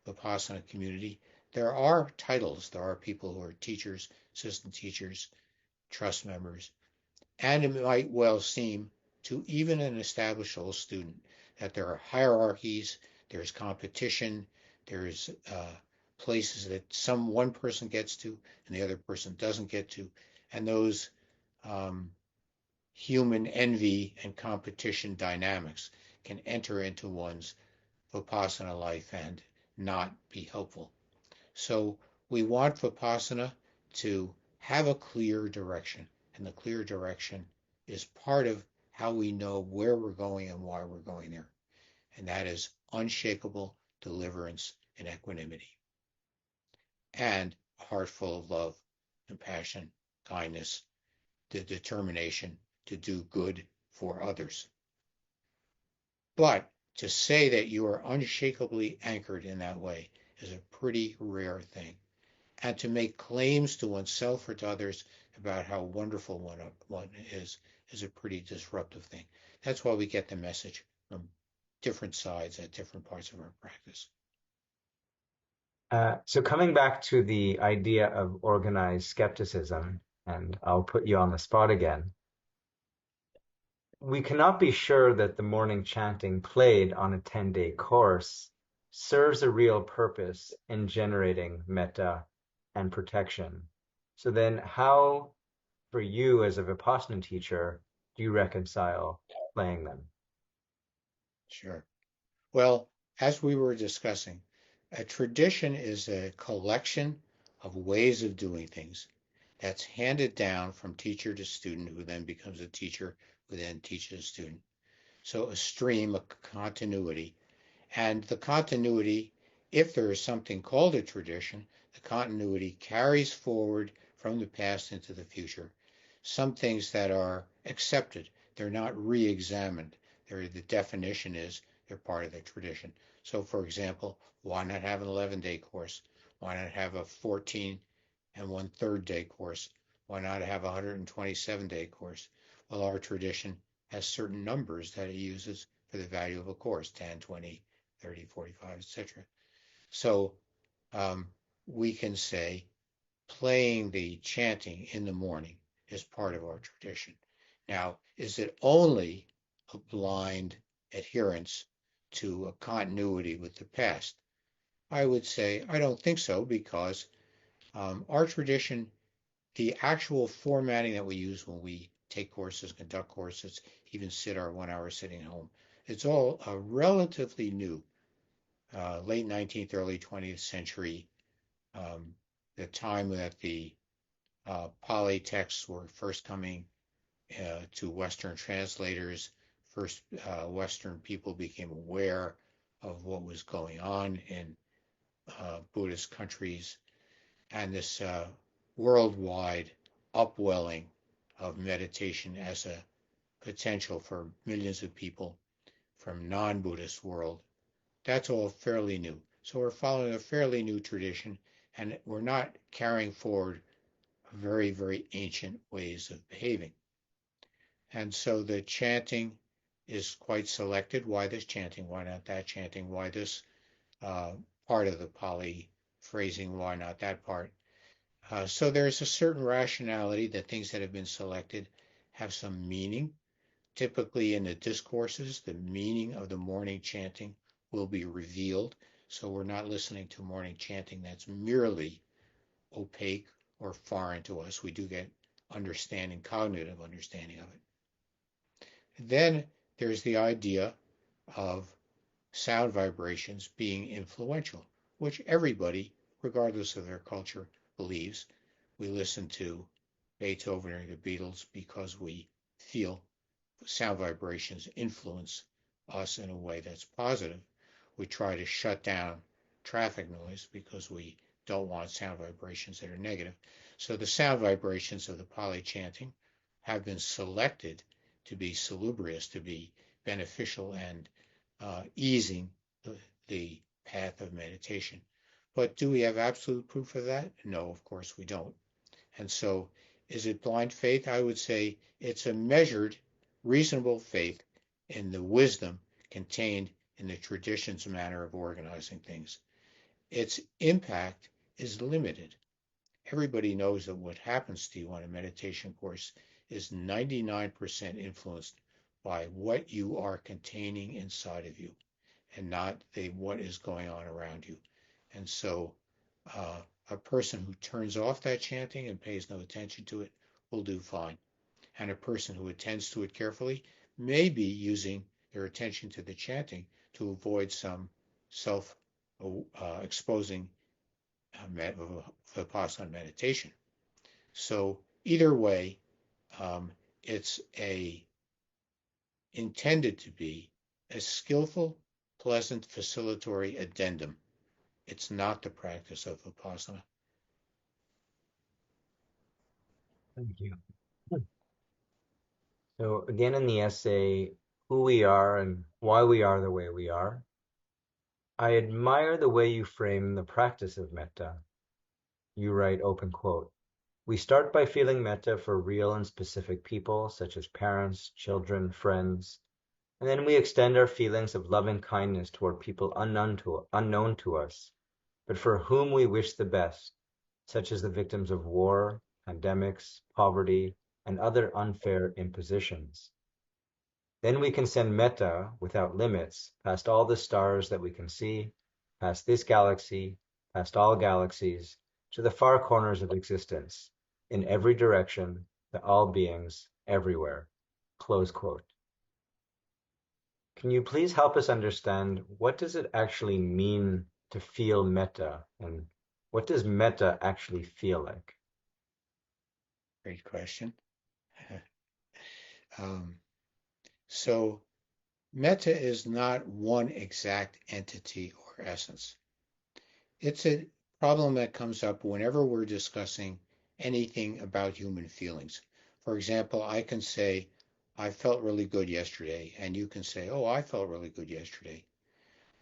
Vipassana community. There are titles. There are people who are teachers, assistant teachers, trust members, and it might well seem to even an established old student that there are hierarchies, there's competition, there's places that one person gets to and the other person doesn't get to, and those um, human envy and competition dynamics can enter into one's Vipassana life and not be helpful. So we want Vipassana to have a clear direction, and the clear direction is part of how we know where we're going and why we're going there. And that is unshakable deliverance and equanimity, and a heart full of love, compassion, kindness, the determination to do good for others. But to say that you are unshakably anchored in that way is a pretty rare thing. And to make claims to oneself or to others about how wonderful one is a pretty disruptive thing. That's why we get the message from different sides at different parts of our practice. So coming back to the idea of organized skepticism, and I'll put you on the spot again. We cannot be sure that the morning chanting played on a 10-day course serves a real purpose in generating metta and protection. So then how, for you as a Vipassana teacher, do you reconcile playing them? Sure. Well, as we were discussing, a tradition is a collection of ways of doing things that's handed down from teacher to student, who then becomes a teacher, who then teaches a student. So a stream, a continuity. And the continuity, if there is something called a tradition, the continuity carries forward from the past into the future. Some things that are accepted, they're not re-examined. The definition is they're part of the tradition. So for example, why not have an 11-day course? Why not have a 14 and 1/3 day course? Why not have a 127-day course? Well, our tradition has certain numbers that it uses for the value of a course, 10, 20, 30, 45, etc. So we can say playing the chanting in the morning is part of our tradition. Now, is it only a blind adherence to a continuity with the past? I would say I don't think so, because our tradition, the actual formatting that we use when we take courses, conduct courses, even sit our 1 hour sitting at home, it's all relatively new. Late 19th, early 20th century, the time that the Pali texts were first coming to Western translators. First, Western people became aware of what was going on in Buddhist countries, and this worldwide upwelling of meditation as a potential for millions of people from non-Buddhist world. That's all fairly new. So we're following a fairly new tradition, and we're not carrying forward very, very ancient ways of behaving. And so the chanting is quite selected. Why this chanting? Why not that chanting? Why this part of the Pali phrasing? Why not that part? So there's a certain rationality that things that have been selected have some meaning. Typically in the discourses, the meaning of the morning chanting will be revealed. So we're not listening to morning chanting that's merely opaque or foreign to us. We do get understanding, cognitive understanding of it. Then there's the idea of sound vibrations being influential, which everybody, regardless of their culture, believes. We listen to Beethoven or the Beatles because we feel sound vibrations influence us in a way that's positive. We try to shut down traffic noise because we don't want sound vibrations that are negative. So the sound vibrations of the Pali chanting have been selected to be salubrious, to be beneficial and easing the path of meditation. But do we have absolute proof of that? No, of course we don't. And so, is it blind faith? I would say it's a measured, reasonable faith in the wisdom contained in the tradition's manner of organizing things. Its impact is limited. Everybody knows that what happens to you on a meditation course is 99% influenced by what you are containing inside of you and not what is going on around you. And so a person who turns off that chanting and pays no attention to it will do fine. And a person who attends to it carefully may be using their attention to the chanting to avoid some self exposing vipassana meditation. So either way, it's intended to be a skillful, pleasant, facilitatory addendum. It's not the practice of vipassana. Thank you. So again, in the essay, Who We Are and Why We Are the Way We Are, I admire the way you frame the practice of metta. You write, open quote, "We start by feeling metta for real and specific people, such as parents, children, friends, and then we extend our feelings of loving kindness toward people unknown to us, but for whom we wish the best, such as the victims of war, pandemics, poverty, and other unfair impositions. Then we can send metta without limits past all the stars that we can see, past this galaxy, past all galaxies, to the far corners of existence, in every direction, to all beings, everywhere." Close quote. Can you please help us understand what does it actually mean to feel metta, and what does metta actually feel like? Great question. um, so metta is not one exact entity or essence. It's a problem that comes up whenever we're discussing anything about human feelings. For example, I can say, I felt really good yesterday, and you can say, oh, I felt really good yesterday.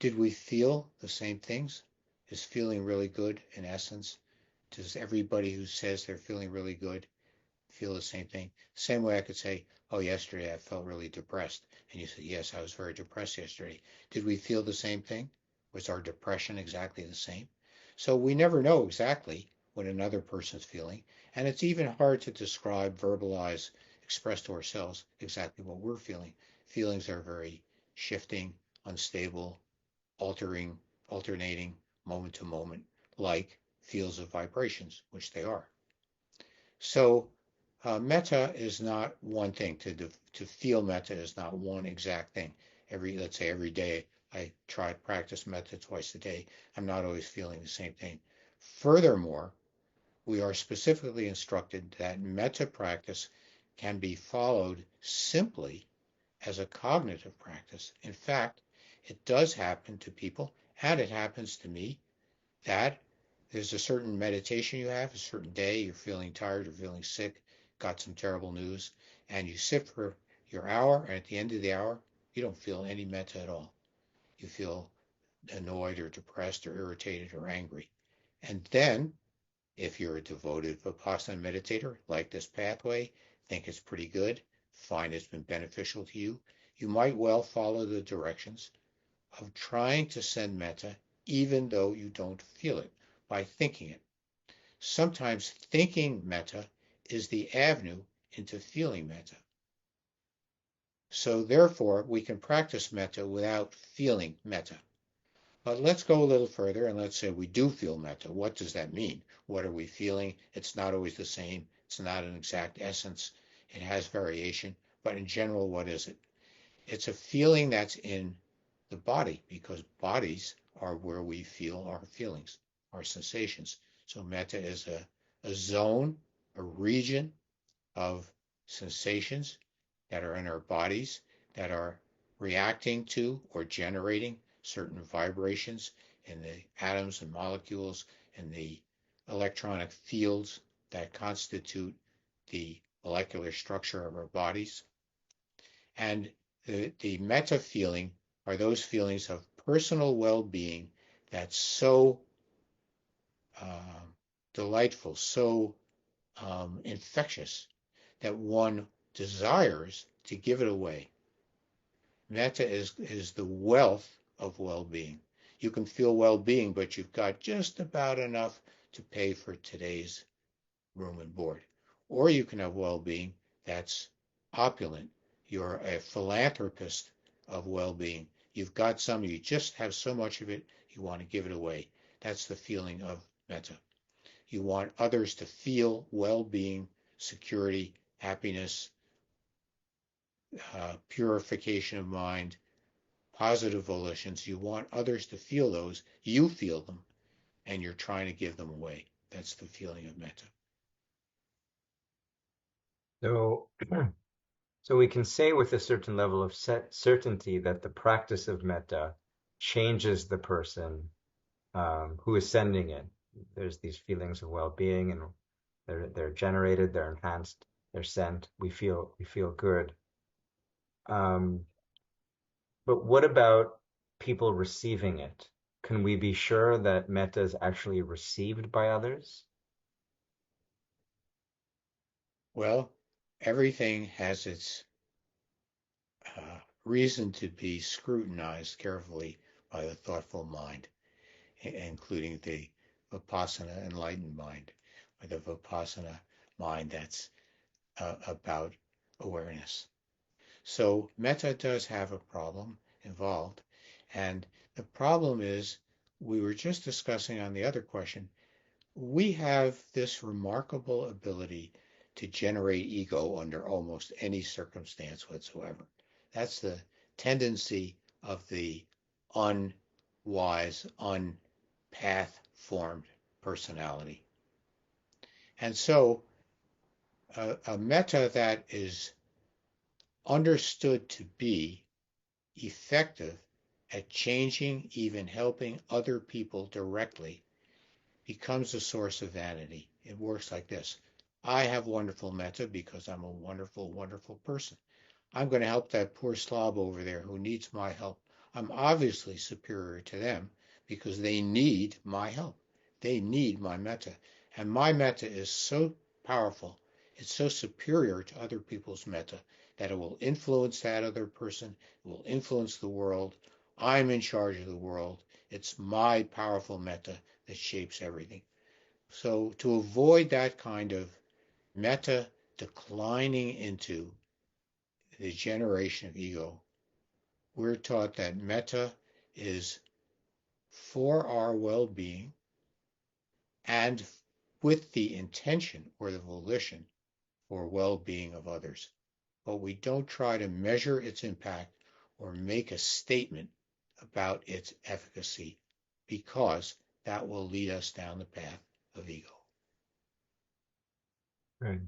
Did we feel the same things? Is feeling really good in essence? Does everybody who says they're feeling really good feel the same thing? Same way I could say, oh, yesterday I felt really depressed. And you said, yes, I was very depressed yesterday. Did we feel the same thing? Was our depression exactly the same? So we never know exactly what another person's feeling. And it's even hard to describe, verbalize, express to ourselves exactly what we're feeling. Feelings are very shifting, unstable, altering, alternating moment to moment, like fields of vibrations, which they are. So metta is not one thing. To feel metta is not one exact thing. Let's say every day I try to practice metta twice a day. I'm not always feeling the same thing. Furthermore, we are specifically instructed that metta practice can be followed simply as a cognitive practice. In fact, it does happen to people, and it happens to me, that there's a certain meditation you have, a certain day, you're feeling tired, you're feeling sick, got some terrible news, and you sit for your hour, and at the end of the hour, you don't feel any metta at all. You feel annoyed or depressed or irritated or angry. And then, if you're a devoted Vipassana meditator, like this pathway, think it's pretty good, find it's been beneficial to you, you might well follow the directions of trying to send metta even though you don't feel it by thinking it. Sometimes thinking metta is the avenue into feeling metta. So therefore, we can practice metta without feeling metta. But let's go a little further and let's say we do feel metta. What does that mean? What are we feeling? It's not always the same. It's not an exact essence. It has variation. But in general, what is it? It's a feeling that's in the body because bodies are where we feel our feelings, our sensations. So metta is a zone, a region of sensations that are in our bodies that are reacting to or generating certain vibrations in the atoms and molecules and the electronic fields that constitute the molecular structure of our bodies. And the metta feeling are those feelings of personal well-being that's so uh, delightful, so infectious that one desires to give it away. Metta is the wealth of well-being. You can feel well-being, but you've got just about enough to pay for today's room and board. Or you can have well-being that's opulent. You're a philanthropist of well-being. You've got some, you just have so much of it, you want to give it away. That's the feeling of metta. You want others to feel well-being, security, happiness, purification of mind, positive volitions. You want others to feel those. You feel them, and you're trying to give them away. That's the feeling of metta. So, so we can say with a certain level of certainty that the practice of metta changes the person who is sending it. There's these feelings of well-being, and they're generated, they're enhanced, they're sent. We feel good. Um, but what about people receiving it? Can we be sure that metta is actually received by others? Well, everything has its reason to be scrutinized carefully by the thoughtful mind, including the Vipassana enlightened mind, or the Vipassana mind that's about awareness. So metta does have a problem involved. And the problem is, we were just discussing on the other question, we have this remarkable ability to generate ego under almost any circumstance whatsoever. That's the tendency of the unwise, unpath formed personality. And so a metta that is understood to be effective at changing, even helping other people directly, becomes a source of vanity. It works like this. I have wonderful metta because I'm a wonderful, wonderful person. I'm going to help that poor slob over there who needs my help. I'm obviously superior to them because they need my help. They need my metta. And my metta is so powerful, it's so superior to other people's metta that it will influence that other person, it will influence the world. I'm in charge of the world. It's my powerful metta that shapes everything. So to avoid that kind of metta declining into the generation of ego, we're taught that metta is for our well-being and with the intention or the volition for well-being of others. But we don't try to measure its impact or make a statement about its efficacy because that will lead us down the path of ego. Right.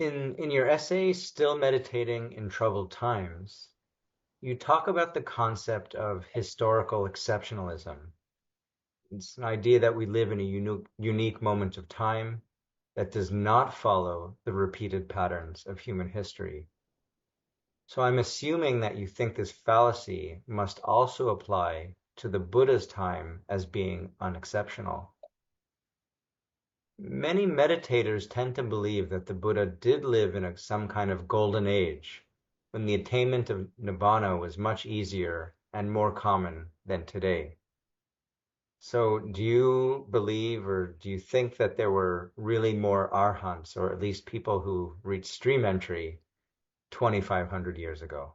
In your essay, Still Meditating in Troubled Times, you talk about the concept of historical exceptionalism. It's an idea that we live in a unique moment of time that does not follow the repeated patterns of human history. So I'm assuming that you think this fallacy must also apply to the Buddha's time as being unexceptional. Many meditators tend to believe that the Buddha did live in some kind of golden age, when the attainment of nibbana was much easier and more common than today. So do you believe or do you think that there were really more arhants, or at least people who reached stream entry 2,500 years ago?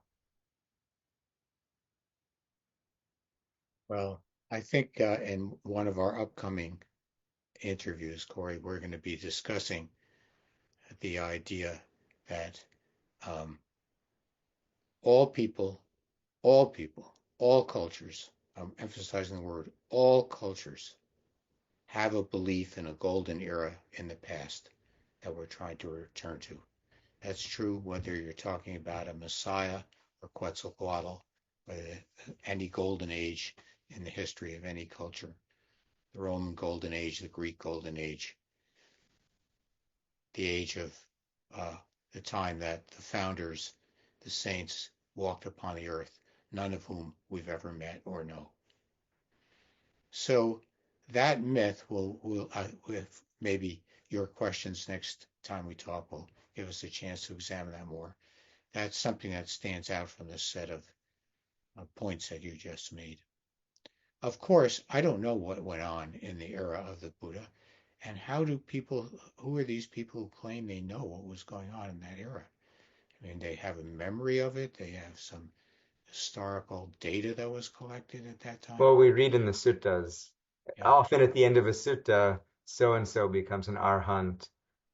Well, I think in one of our upcoming interviews, Kory, we're going to be discussing the idea that um, all people, all people, all cultures, I'm emphasizing the word all cultures, have a belief in a golden era in the past. that we're trying to return to. That's true whether you're talking about a Messiah or Quetzalcoatl, or any golden age in the history of any culture, the Roman golden age, the Greek golden age, the age of uh, the time that the founders, the saints, walked upon the earth, none of whom we've ever met or know. So that myth will with maybe your questions next time we talk will give us a chance to examine that more. That's something that stands out from this set of points that you just made. Of course, I don't know what went on in the era of the Buddha, and who are these people who claim they know what was going on in that era? I mean, they have a memory of it, they have some historical data that was collected at that time. Well, we read in the suttas, Yeah. often at the end of a sutta, so and so becomes an arhant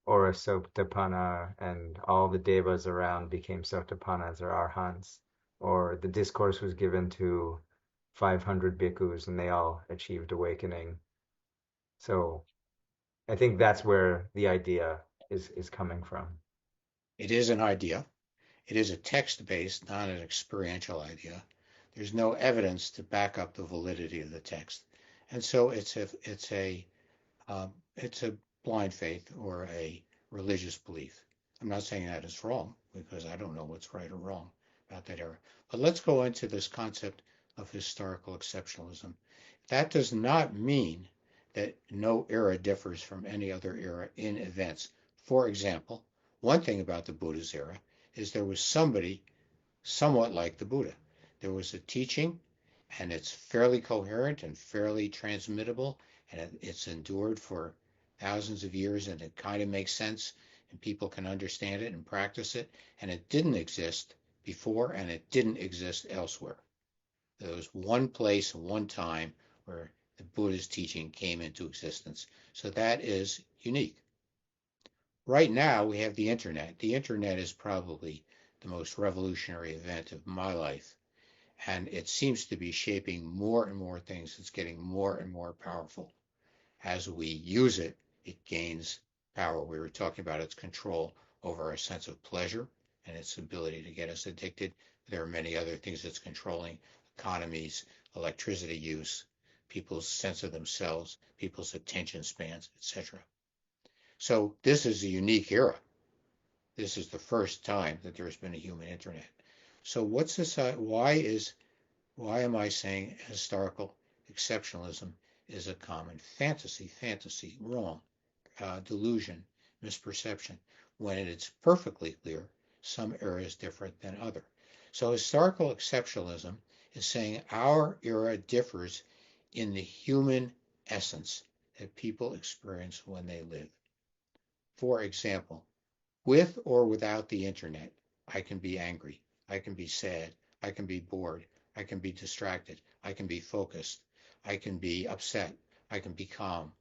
or a sotapanna, and all the devas around became sotapannas or arhants. Or the discourse was given to 500 bhikkhus and they all achieved awakening. So I think that's where the idea is coming from. It is an idea. It is a text-based, not an experiential idea. There's no evidence to back up the validity of the text, and so it's a blind faith or a religious belief. I'm not saying that is wrong because I don't know what's right or wrong about that era. But let's go into this concept of historical exceptionalism. That does not mean that no era differs from any other era in events. For example, one thing about the Buddha's era is there was somebody somewhat like the Buddha. There was a teaching, and it's fairly coherent and fairly transmittable, and it's endured for thousands of years, and it kind of makes sense, and people can understand it and practice it, and it didn't exist before, and it didn't exist elsewhere. There was one place and one time where the Buddha's teaching came into existence. So that is unique. Right now, we have the internet. The internet is probably the most revolutionary event of my life, and it seems to be shaping more and more things. It's getting more and more powerful. As we use it, it gains power. We were talking about its control over our sense of pleasure and its ability to get us addicted. There are many other things it's controlling: economies, electricity use, people's sense of themselves, people's attention spans, etc. So this is a unique era. This is the first time that there's been a human internet. So what's this? Why am I saying historical exceptionalism is a common fantasy, wrong, delusion, misperception, when it's perfectly clear some era is different than other. So historical exceptionalism is saying our era differs in the human essence that people experience when they live. For example, with or without the internet, I can be angry, I can be sad, I can be bored, I can be distracted, I can be focused, I can be upset, I can be calm.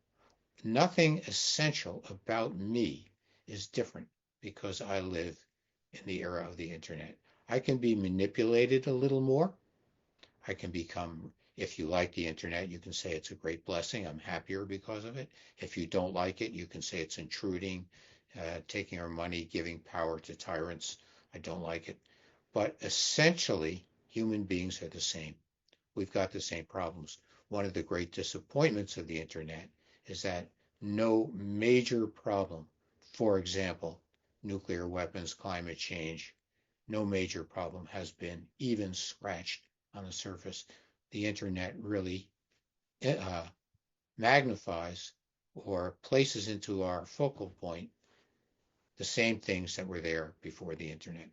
Nothing essential about me is different because I live in the era of the internet. I can be manipulated a little more. I can become, if you like the internet, you can say it's a great blessing. I'm happier because of it. If you don't like it, you can say it's intruding, taking our money, giving power to tyrants. I don't like it. But essentially, human beings are the same. We've got the same problems. One of the great disappointments of the internet is that no major problem, for example, nuclear weapons, climate change, no major problem has been even scratched on the surface. The internet really uh, magnifies or places into our focal point the same things that were there before the internet.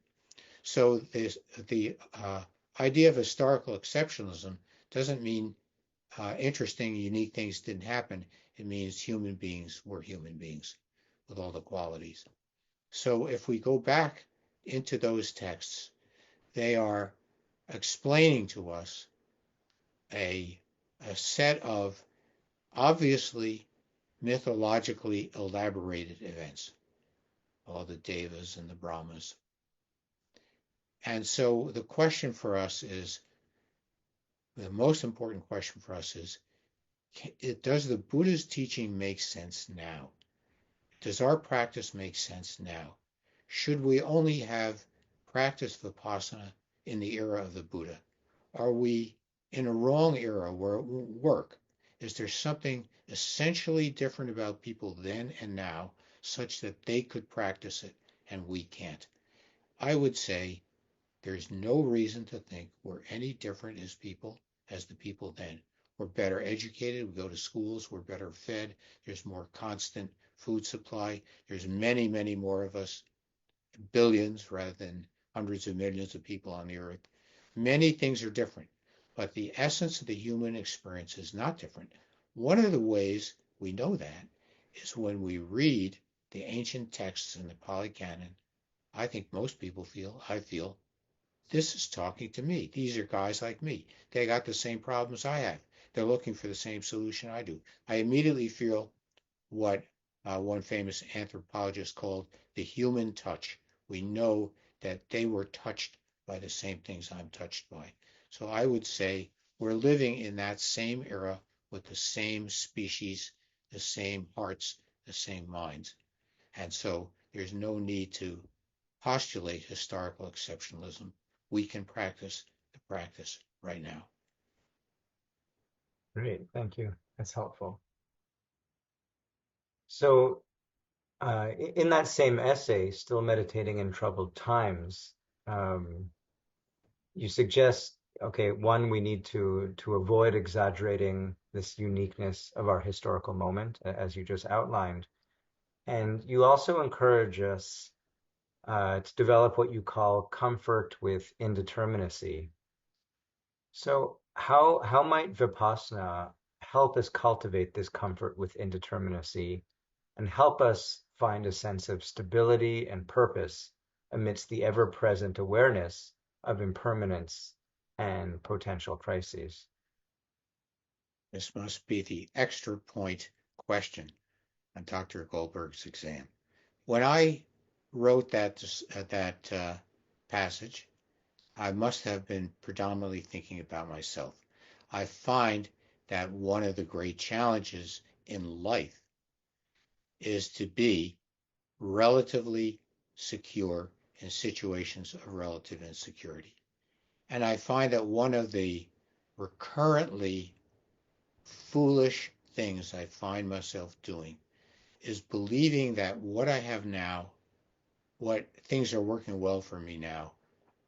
So the idea of historical exceptionalism doesn't mean interesting, unique things didn't happen. It means human beings were human beings with all the qualities. So if we go back into those texts, they are explaining to us a, a set of obviously mythologically elaborated events, all the devas and the brahmas. And so the question for us is, the most important question for us is, does the Buddha's teaching make sense now? Does our practice make sense now? Should we only have practiced Vipassana in the era of the Buddha? Are we in a wrong era where it won't work? Is there something essentially different about people then and now such that they could practice it and we can't? I would say there's no reason to think we're any different as the people then. We're better educated, we go to schools, we're better fed, there's more constant food supply, there's many, many more of us, billions rather than hundreds of millions of people on the earth. Many things are different, but the essence of the human experience is not different. One of the ways we know that is when we read the ancient texts in the Pali Canon. I think most people I feel, this is talking to me. These are guys like me. They got the same problems I have. They're looking for the same solution I do. I immediately feel what one famous anthropologist called the human touch. We know that they were touched by the same things I'm touched by. So I would say we're living in that same era with the same species, the same hearts, the same minds. And so there's no need to postulate historical exceptionalism. We can practice the practice right now. Great, thank you. That's helpful. So, in that same essay, Still Meditating in Troubled Times, um, you suggest, okay, one, we need to avoid exaggerating this uniqueness of our historical moment, as you just outlined. And you also encourage us to develop what you call comfort with indeterminacy. So how might Vipassana help us cultivate this comfort with indeterminacy and help us find a sense of stability and purpose amidst the ever-present awareness of impermanence and potential crises? This must be the extra point question on Dr. Goldberg's exam. When I wrote that passage, I must have been predominantly thinking about myself. I find that one of the great challenges in life is to be relatively secure in situations of relative insecurity. And I find that one of the recurrently foolish things I find myself doing is believing that what I have now, what things are working well for me now,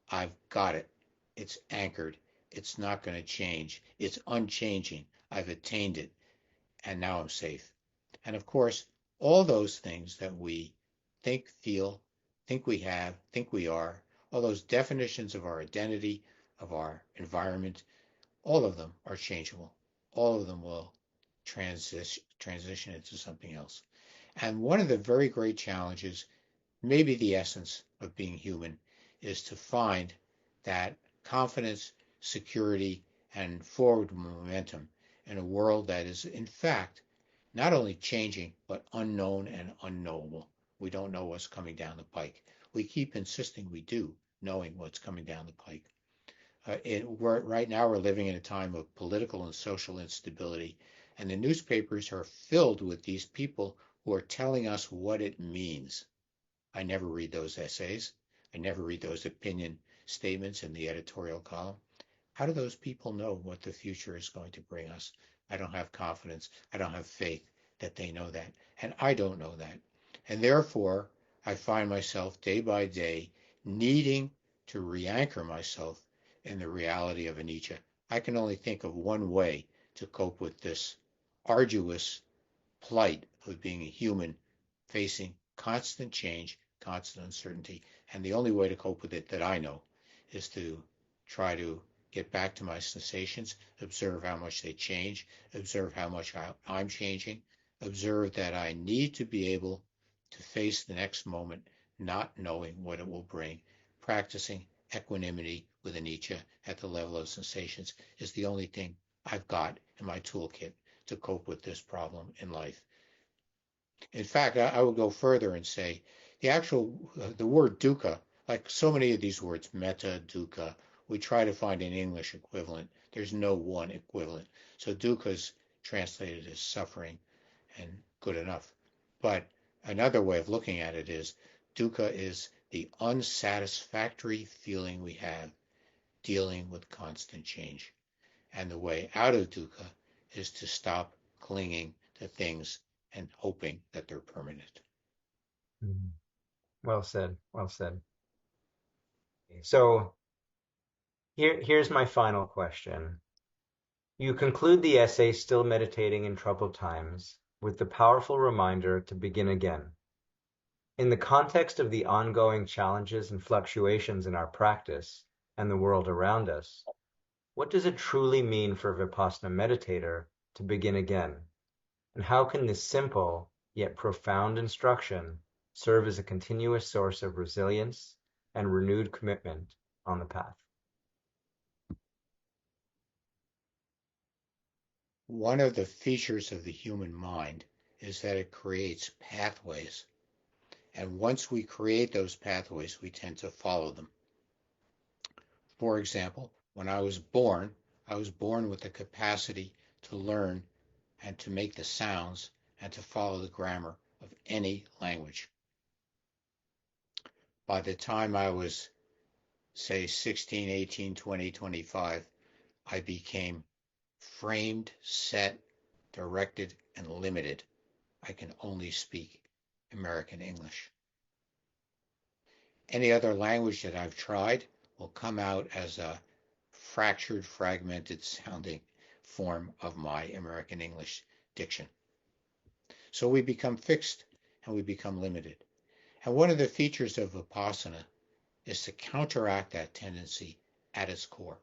I've got it. It's anchored. It's not going to change. It's unchanging. I've attained it. And now I'm safe. And of course, all those things that we think, feel, think we have, think we are, all those definitions of our identity, of our environment, all of them are changeable. All of them will transition into something else. And one of the very great challenges, maybe the essence of being human, is to find that confidence, security, and forward momentum in a world that is, in fact, not only changing, but unknown and unknowable. We don't know what's coming down the pike. We keep insisting we do, knowing what's coming down the pike. Right now, we're living in a time of political and social instability, and the newspapers are filled with these people who are telling us what it means. I never read those essays. I never read those opinion statements in the editorial column. How do those people know what the future is going to bring us? I don't have confidence. I don't have faith that they know that. And I don't know that. And therefore, I find myself day by day needing to re-anchor myself in the reality of anicca. I can only think of one way to cope with this arduous plight of being a human facing constant change, constant uncertainty. And the only way to cope with it that I know is to try to get back to my sensations, observe how much they change, observe how much I'm changing, observe that I need to be able to face the next moment, not knowing what it will bring. Practicing equanimity with anicca at the level of sensations is the only thing I've got in my toolkit to cope with this problem in life. In fact, I would go further and say the word dukkha, like so many of these words, metta, dukkha, we try to find an English equivalent. There's no one equivalent. So dukkha is translated as suffering and good enough. But Another way of looking at it is dukkha is the unsatisfactory feeling we have dealing with constant change. And the way out of dukkha is to stop clinging to things and hoping that they're permanent. Mhm. Well said. Well said. So here's my final question. You conclude the essay Still Meditating in Troubled Times with the powerful reminder to begin again. In the context of the ongoing challenges and fluctuations in our practice and the world around us, what does it truly mean for a Vipassana meditator to begin again? And how can this simple yet profound instruction serve as a continuous source of resilience and renewed commitment on the path? One of the features of the human mind is that it creates pathways. And once we create those pathways, we tend to follow them. For example, when I was born with the capacity to learn and to make the sounds and to follow the grammar of any language. By the time I was, say, 16, 18, 20, 25, I became framed, set, directed, and limited. I can only speak American English. Any other language that I've tried will come out as a fractured, fragmented sounding form of my American English diction. So we become fixed and we become limited. And one of the features of Vipassana is to counteract that tendency at its core.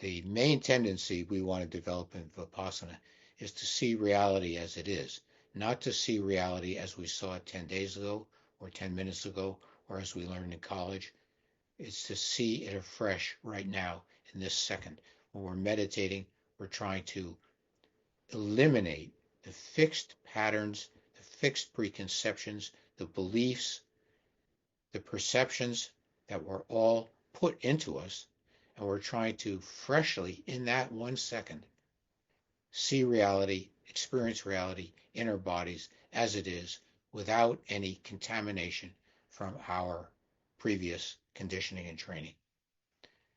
The main tendency we want to develop in Vipassana is to see reality as it is, not to see reality as we saw it 10 days ago or 10 minutes ago or as we learned in college. It's to see it afresh right now in this second. When we're meditating, we're trying to eliminate the fixed patterns, the fixed preconceptions, the beliefs, the perceptions that were all put into us, and we're trying to freshly, in that 1 second, see reality, experience reality in our bodies as it is, without any contamination from our previous conditioning and training.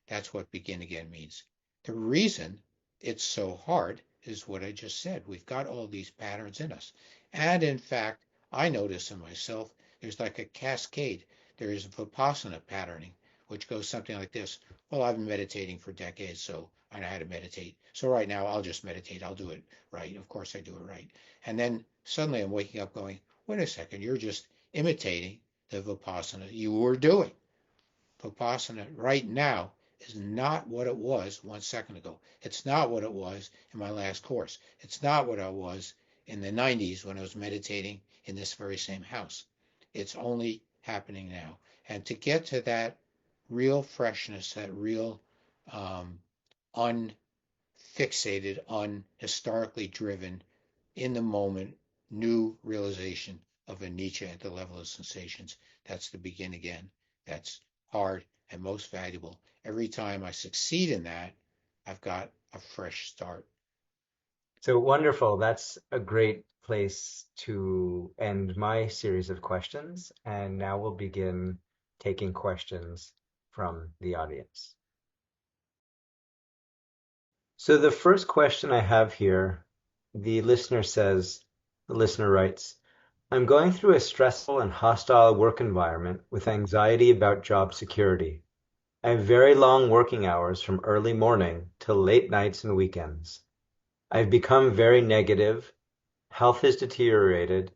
That's what begin again means. The reason it's so hard is what I just said. We've got all these patterns in us. And in fact, I notice in myself, there's like a cascade. There is Vipassana patterning, which goes something like this. Well, I've been meditating for decades, so I know how to meditate. So right now, I'll just meditate. I'll do it right. Of course, I do it right. And then suddenly I'm waking up going, wait a second, you're just imitating the Vipassana you were doing. Vipassana right now is not what it was 1 second ago. It's not what it was in my last course. It's not what I was in the 90s when I was meditating in this very same house. It's only happening now. And to get to that real freshness, that real unfixated, unhistorically driven, in the moment, new realization of anicca at the level of sensations, that's the begin again. That's hard and most valuable. Every time I succeed in that, I've got a fresh start. So wonderful. That's a great place to end my series of questions. And now we'll begin taking questions from the audience. So the first question I have here, the listener writes, I'm going through a stressful and hostile work environment with anxiety about job security. I have very long working hours from early morning till late nights and weekends. I've become very negative, health has deteriorated,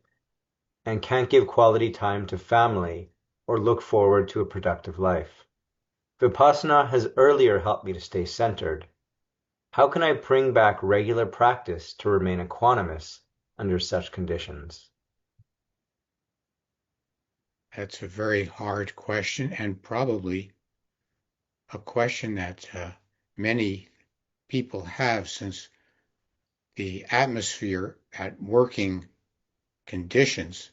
and can't give quality time to family or look forward to a productive life. Vipassana has earlier helped me to stay centered. How can I bring back regular practice to remain equanimous under such conditions? That's a very hard question, and probably a question that many people have, since the atmosphere at working conditions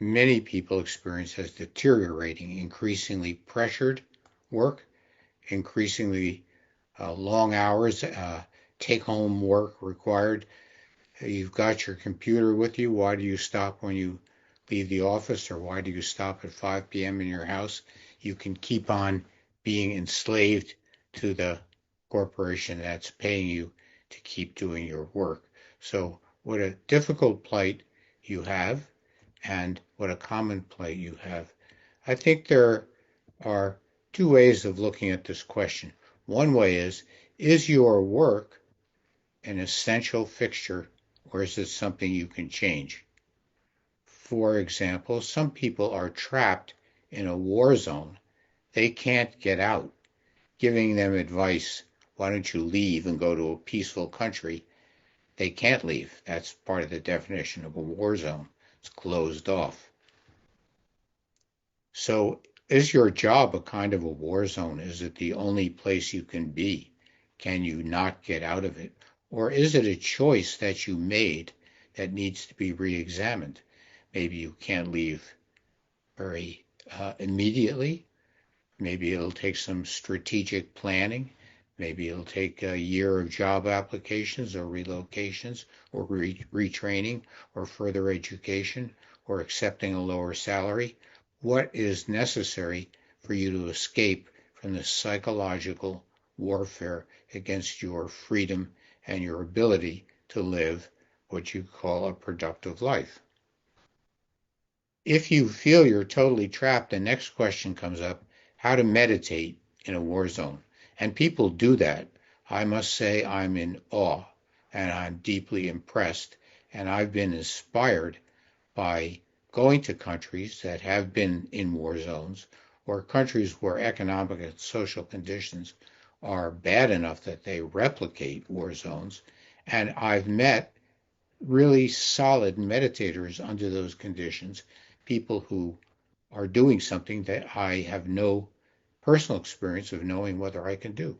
many people experience as deteriorating, increasingly pressured work, increasingly long hours, take home work required, You've got your computer with you. Why do you stop when you leave the office, or why do you stop at 5 p.m. in your house? You can keep on being enslaved to the corporation that's paying you to keep doing your work. So what a difficult plight you have, and what a common plight you have. I think there are two ways of looking at this question. One way is your work an essential fixture, or is it something you can change? For example, some people are trapped in a war zone. They can't get out. Giving them advice, why don't you leave and go to a peaceful country? They can't leave. That's part of the definition of a war zone. It's closed off. So is your job a kind of a war zone? Is it the only place you can be? Can you not get out of it? Or is it a choice that you made that needs to be re-examined? Maybe you can't leave very immediately. Maybe it'll take some strategic planning. Maybe it'll take a year of job applications or relocations or retraining or further education or accepting a lower salary. What is necessary for you to escape from the psychological warfare against your freedom and your ability to live what you call a productive life? If you feel you're totally trapped, the next question comes up: how to meditate in a war zone. And people do that. I must say I'm in awe, and I'm deeply impressed, and I've been inspired by going to countries that have been in war zones, or countries where economic and social conditions are bad enough that they replicate war zones. And I've met really solid meditators under those conditions, people who are doing something that I have no personal experience of knowing whether I can do.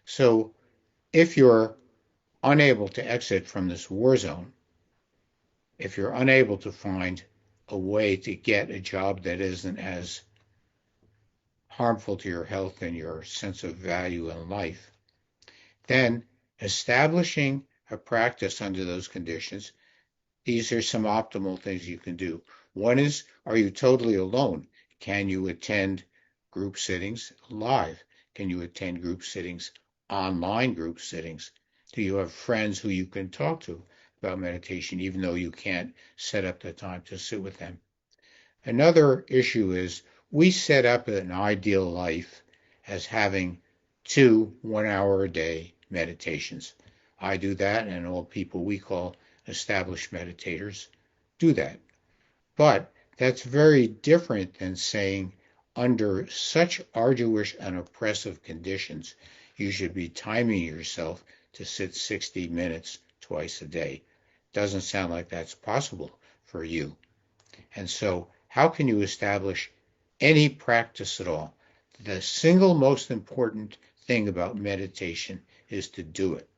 So if you're unable to exit from this war zone, if you're unable to find a way to get a job that isn't as harmful to your health and your sense of value in life, then establishing a practice under those conditions, these are some optimal things you can do. One is, are you totally alone? Can you attend group sittings live? Can you attend group sittings, online group sittings? Do you have friends who you can talk to about meditation, even though you can't set up the time to sit with them? Another issue is we set up an ideal life as having 2 1 hour a day meditations. I do that, and all people we call established meditators do that. But that's very different than saying under such arduous and oppressive conditions, you should be timing yourself to sit 60 minutes twice a day. Doesn't sound like that's possible for you. And so how can you establish any practice at all? The single most important thing about meditation is to do it.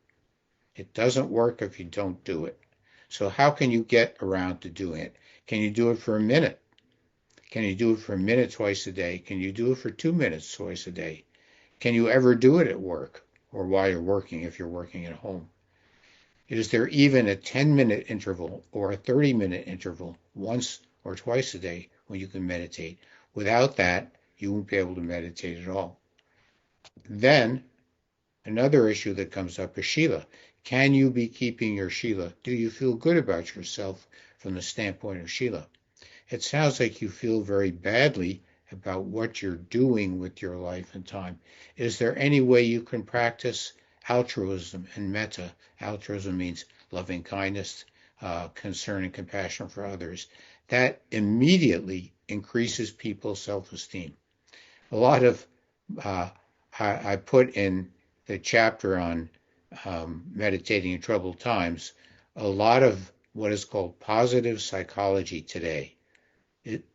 It doesn't work if you don't do it. So how can you get around to doing it? Can you do it for a minute? Can you do it for a minute twice a day? Can you do it for 2 minutes twice a day? Can you ever do it at work or while you're working if you're working at home? Is there even a 10-minute interval or a 30-minute interval once or twice a day when you can meditate? Without that, you won't be able to meditate at all. Then another issue that comes up is Shila. Can you be keeping your Shila? Do you feel good about yourself from the standpoint of Shila? It sounds like you feel very badly about what you're doing with your life and time. Is there any way you can practice altruism and metta? Altruism means loving kindness, concern and compassion for others. That immediately increases people's self-esteem. A lot of, I put in the chapter on meditating in troubled times, a lot of what is called positive psychology today,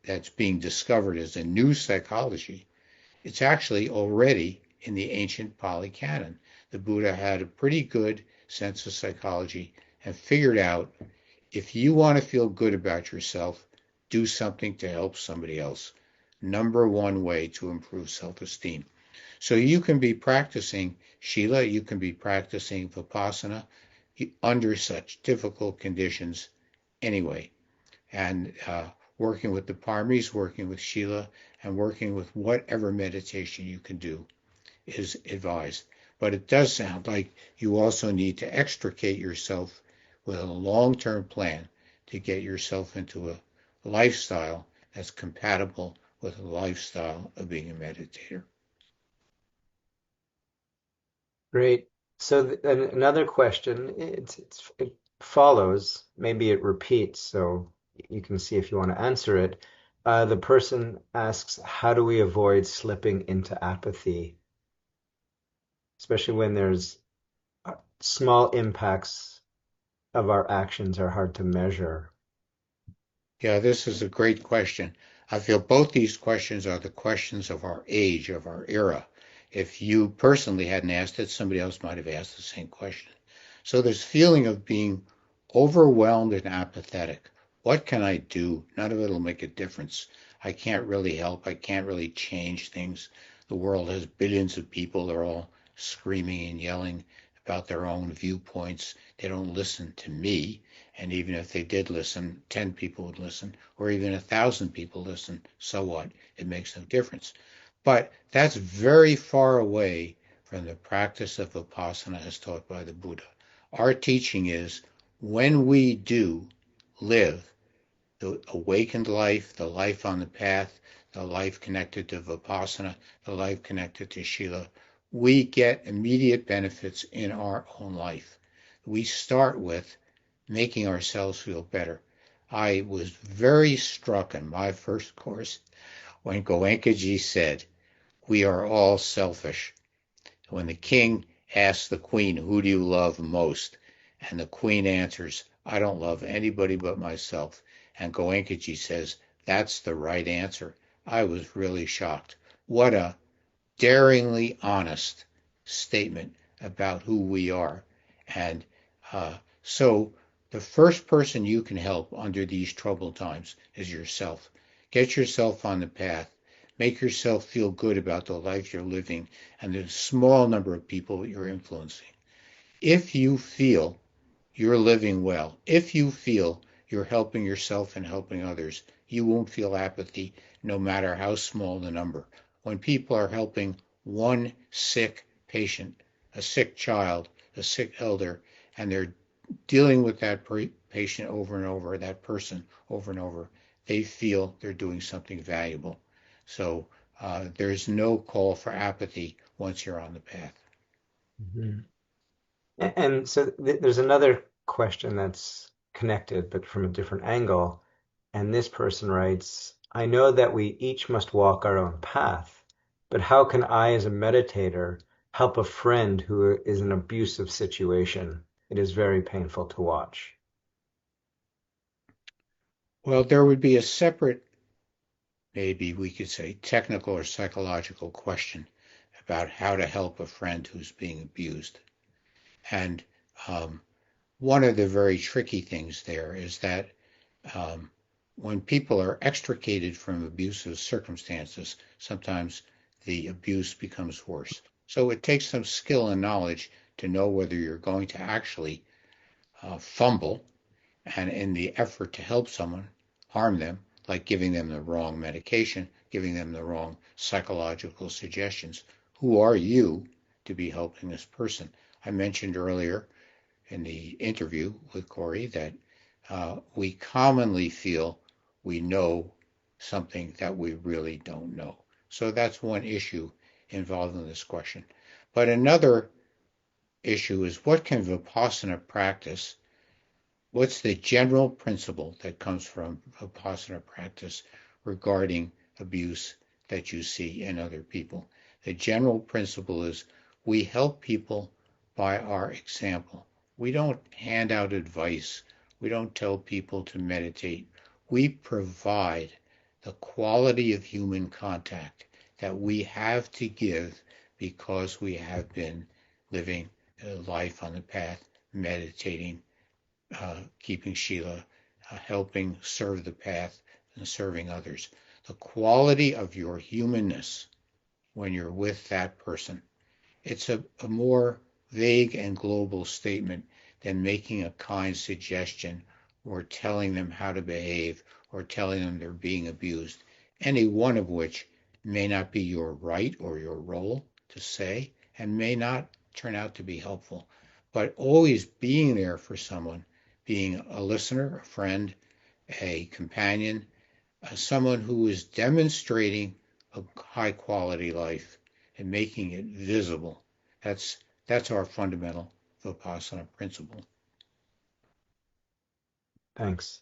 that's being discovered as a new psychology. It's actually already in the ancient Pali Canon. The Buddha had a pretty good sense of psychology and figured out if you want to feel good about yourself, do something to help somebody else. Number one way to improve self-esteem. So you can be practicing Shila, you can be practicing Vipassana, under such difficult conditions anyway. And working with the Parmis, working with Sheila, and working with whatever meditation you can do is advised. But it does sound like you also need to extricate yourself with a long-term plan to get yourself into a lifestyle that's compatible with the lifestyle of being a meditator. Great. So another question, it follows, maybe it repeats, so you can see if you want to answer it. The person asks, how do we avoid slipping into apathy, especially when there's small impacts of our actions are hard to measure? Yeah, this is a great question. I feel both these questions are the questions of our age, of our era. If you personally hadn't asked it, somebody else might have asked the same question. So this feeling of being overwhelmed and apathetic. What can I do? None of it will make a difference. I can't really help. I can't really change things. The world has billions of people. They're all screaming and yelling about their own viewpoints. They don't listen to me. And even if they did listen, 10 people would listen, or even 1,000 people listen. So what? It makes no difference. But that's very far away from the practice of Vipassana as taught by the Buddha. Our teaching is when we do live the awakened life, the life on the path, the life connected to Vipassana, the life connected to Shila, we get immediate benefits in our own life. We start with making ourselves feel better. I was very struck in my first course when Goenkaji said, we are all selfish. When the king asks the queen, who do you love most? And the queen answers, I don't love anybody but myself. And Goenkaji says, that's the right answer. I was really shocked. What a daringly honest statement about who we are. And so the first person you can help under these troubled times is yourself. Get yourself on the path. Make yourself feel good about the life you're living and the small number of people you're influencing. If you feel you're living well, if you feel you're helping yourself and helping others, you won't feel apathy no matter how small the number. When people are helping one sick patient, a sick child, a sick elder, and they're dealing with that patient over and over, that person over and over, they feel they're doing something valuable. So there's no call for apathy once you're on the path. Mhm. And so there's another question that's connected, but from a different angle. And this person writes, I know that we each must walk our own path, but how can I, as a meditator, help a friend who is in an abusive situation? It is very painful to watch. Well, there would be a separate, maybe we could say, technical or psychological question about how to help a friend who's being abused. And um, one of the very tricky things there is that um, when people are extricated from abusive circumstances, sometimes the abuse becomes worse. So it takes some skill and knowledge to know whether you're going to actually fumble and in the effort to help someone, harm them, like giving them the wrong medication, giving them the wrong psychological suggestions. Who are you to be helping this person? I mentioned earlier in the interview with Kory that we commonly feel we know something that we really don't know. So that's one issue involved in this question. But another issue is what can Vipassana practice? What's the general principle that comes from Vipassana practice regarding abuse that you see in other people? The general principle is we help people by our example. We don't hand out advice. We don't tell people to meditate. We provide the quality of human contact that we have to give because we have been living a life on the path, meditating, keeping Sheila, helping serve the path and serving others. The quality of your humanness when you're with that person. It's a more vague and global statement than making a kind suggestion or telling them how to behave or telling them they're being abused, any one of which may not be your right or your role to say and may not turn out to be helpful. But always being there for someone, being a listener, a friend, a companion, someone who is demonstrating a high quality life and making it visible. That's that's our fundamental Vipassana principle. Thanks.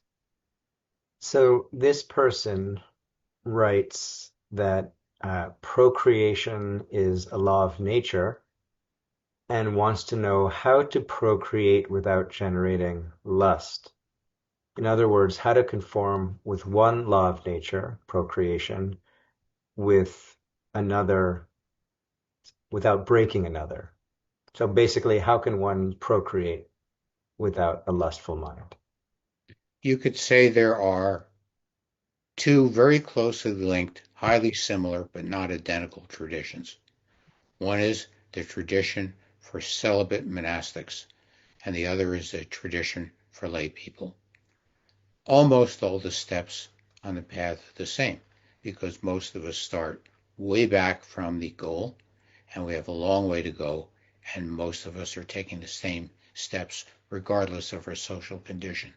So this person writes that procreation is a law of nature and wants to know how to procreate without generating lust. In other words, how to conform with one law of nature, procreation, with another without breaking another. So basically, how can one procreate without a lustful mind? You could say there are two very closely linked, highly similar but not identical traditions. One is the tradition for celibate monastics, and the other is a tradition for lay people. Almost all the steps on the path are the same because most of us start way back from the goal and we have a long way to go, and most of us are taking the same steps regardless of our social condition.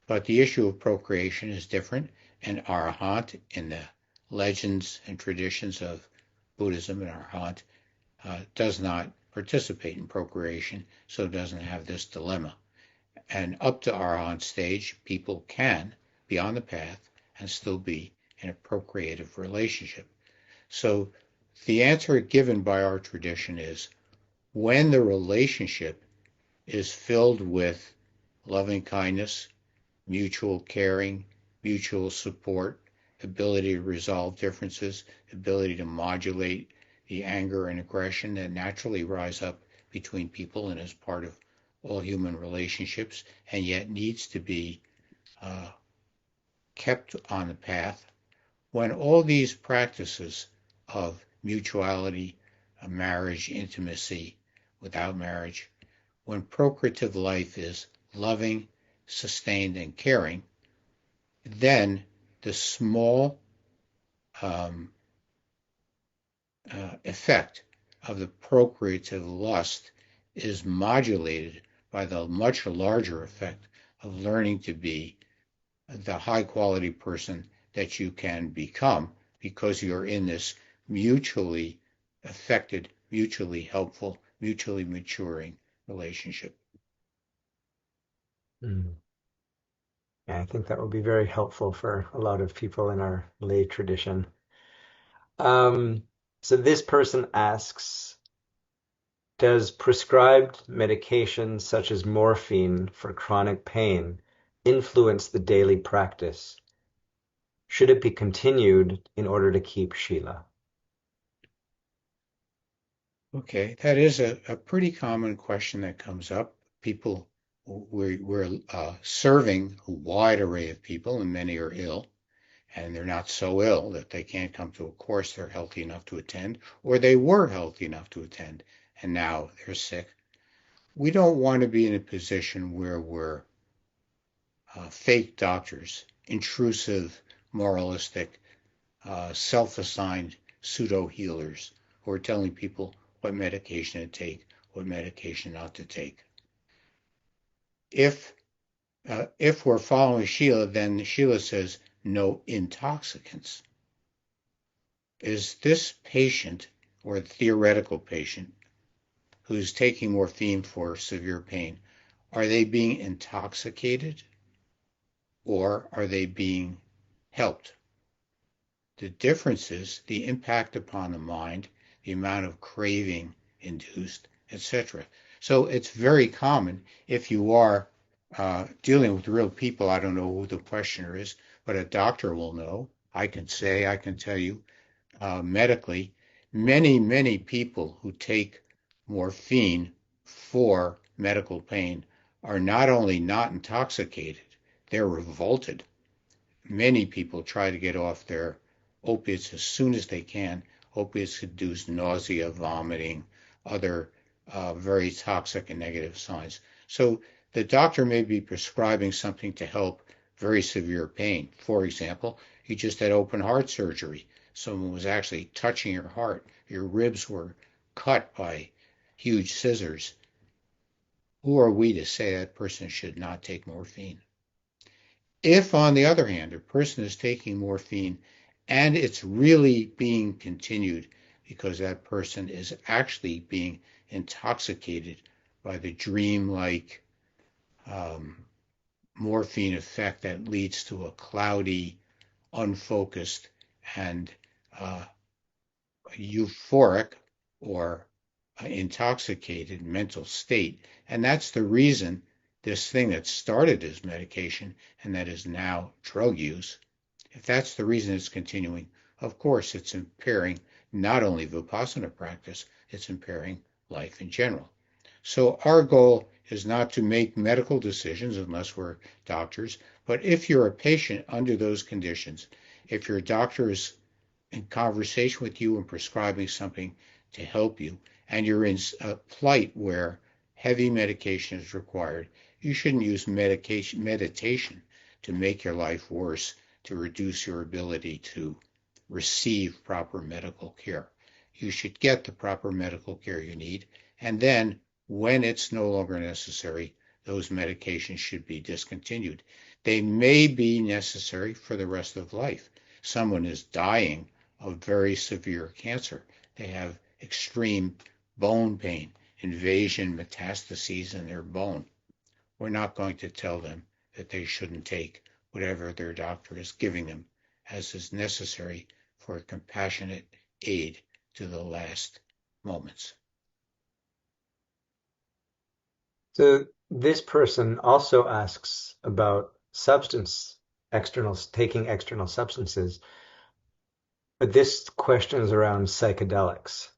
But the issue of procreation is different, and Arahant in the legends and traditions of Buddhism and Arahant does not participate in procreation, so doesn't have this dilemma. And up to Arahant stage, people can be on the path and still be in a procreative relationship. So the answer given by our tradition is when the relationship is filled with loving kindness, mutual caring, mutual support, ability to resolve differences, ability to modulate the anger and aggression that naturally rise up between people and is part of all human relationships and yet needs to be uh, kept on the path. When all these practices of mutuality, marriage, intimacy without marriage, when procreative life is loving, sustained, and caring, then the small um, effect of the procreative lust is modulated by the much larger effect of learning to be the high quality person that you can become because you're in this mutually affected, mutually helpful, mutually maturing relationship. Mm. Yeah, I think that would be very helpful for a lot of people in our lay tradition. Um, so this person asks, does prescribed medication such as morphine for chronic pain influence the daily practice? Should it be continued in order to keep Shila? Okay, that is a pretty common question that comes up. People, we're serving a wide array of people, and many are ill, and they're not so ill that they can't come to a course they're healthy enough to attend, or they were healthy enough to attend, and now they're sick. We don't want to be in a position where we're fake doctors, intrusive, moralistic, self-assigned pseudo healers who are telling people what medication to take, what medication not to take. If if we're following Sheila, then Sheila says no intoxicants. Is this patient or theoretical patient who's taking morphine for severe pain, are they being intoxicated or are they being helped? The difference is the impact upon the mind, the amount of craving induced, etc. So it's very common if you are dealing with real people. I don't know who the questioner is, but a doctor will know. I can tell you medically, many people who take morphine for medical pain are not only not intoxicated, they're revolted. Many people try to get off their opiates as soon as they can. Opiates induce nausea, vomiting, other very toxic and negative signs. So the doctor may be prescribing something to help very severe pain. For example, you just had open heart surgery. Someone was actually touching your heart. Your ribs were cut by huge scissors. Who are we to say that person should not take morphine? If, on the other hand, a person is taking morphine and it's really being continued because that person is actually being intoxicated by the dream-like um, morphine effect that leads to a cloudy, unfocused, and uh, euphoric or intoxicated mental state. And that's the reason this thing that started as medication and that is now drug use, if that's the reason it's continuing, of course it's impairing not only Vipassana practice, it's impairing life in general. So our goal is not to make medical decisions unless we're doctors, but if you're a patient under those conditions, if your doctor is in conversation with you and prescribing something to help you, and you're in a plight where heavy medication is required, you shouldn't use meditation to make your life worse, to reduce your ability to receive proper medical care. You should get the proper medical care you need, and then when it's no longer necessary, those medications should be discontinued. They may be necessary for the rest of life. Someone is dying of very severe cancer. They have extreme bone pain, invasion metastases in their bone. We're not going to tell them that they shouldn't take whatever their doctor is giving them as is necessary for a compassionate aid to the last moments. So this person also asks about taking external substances, but this question is around psychedelics.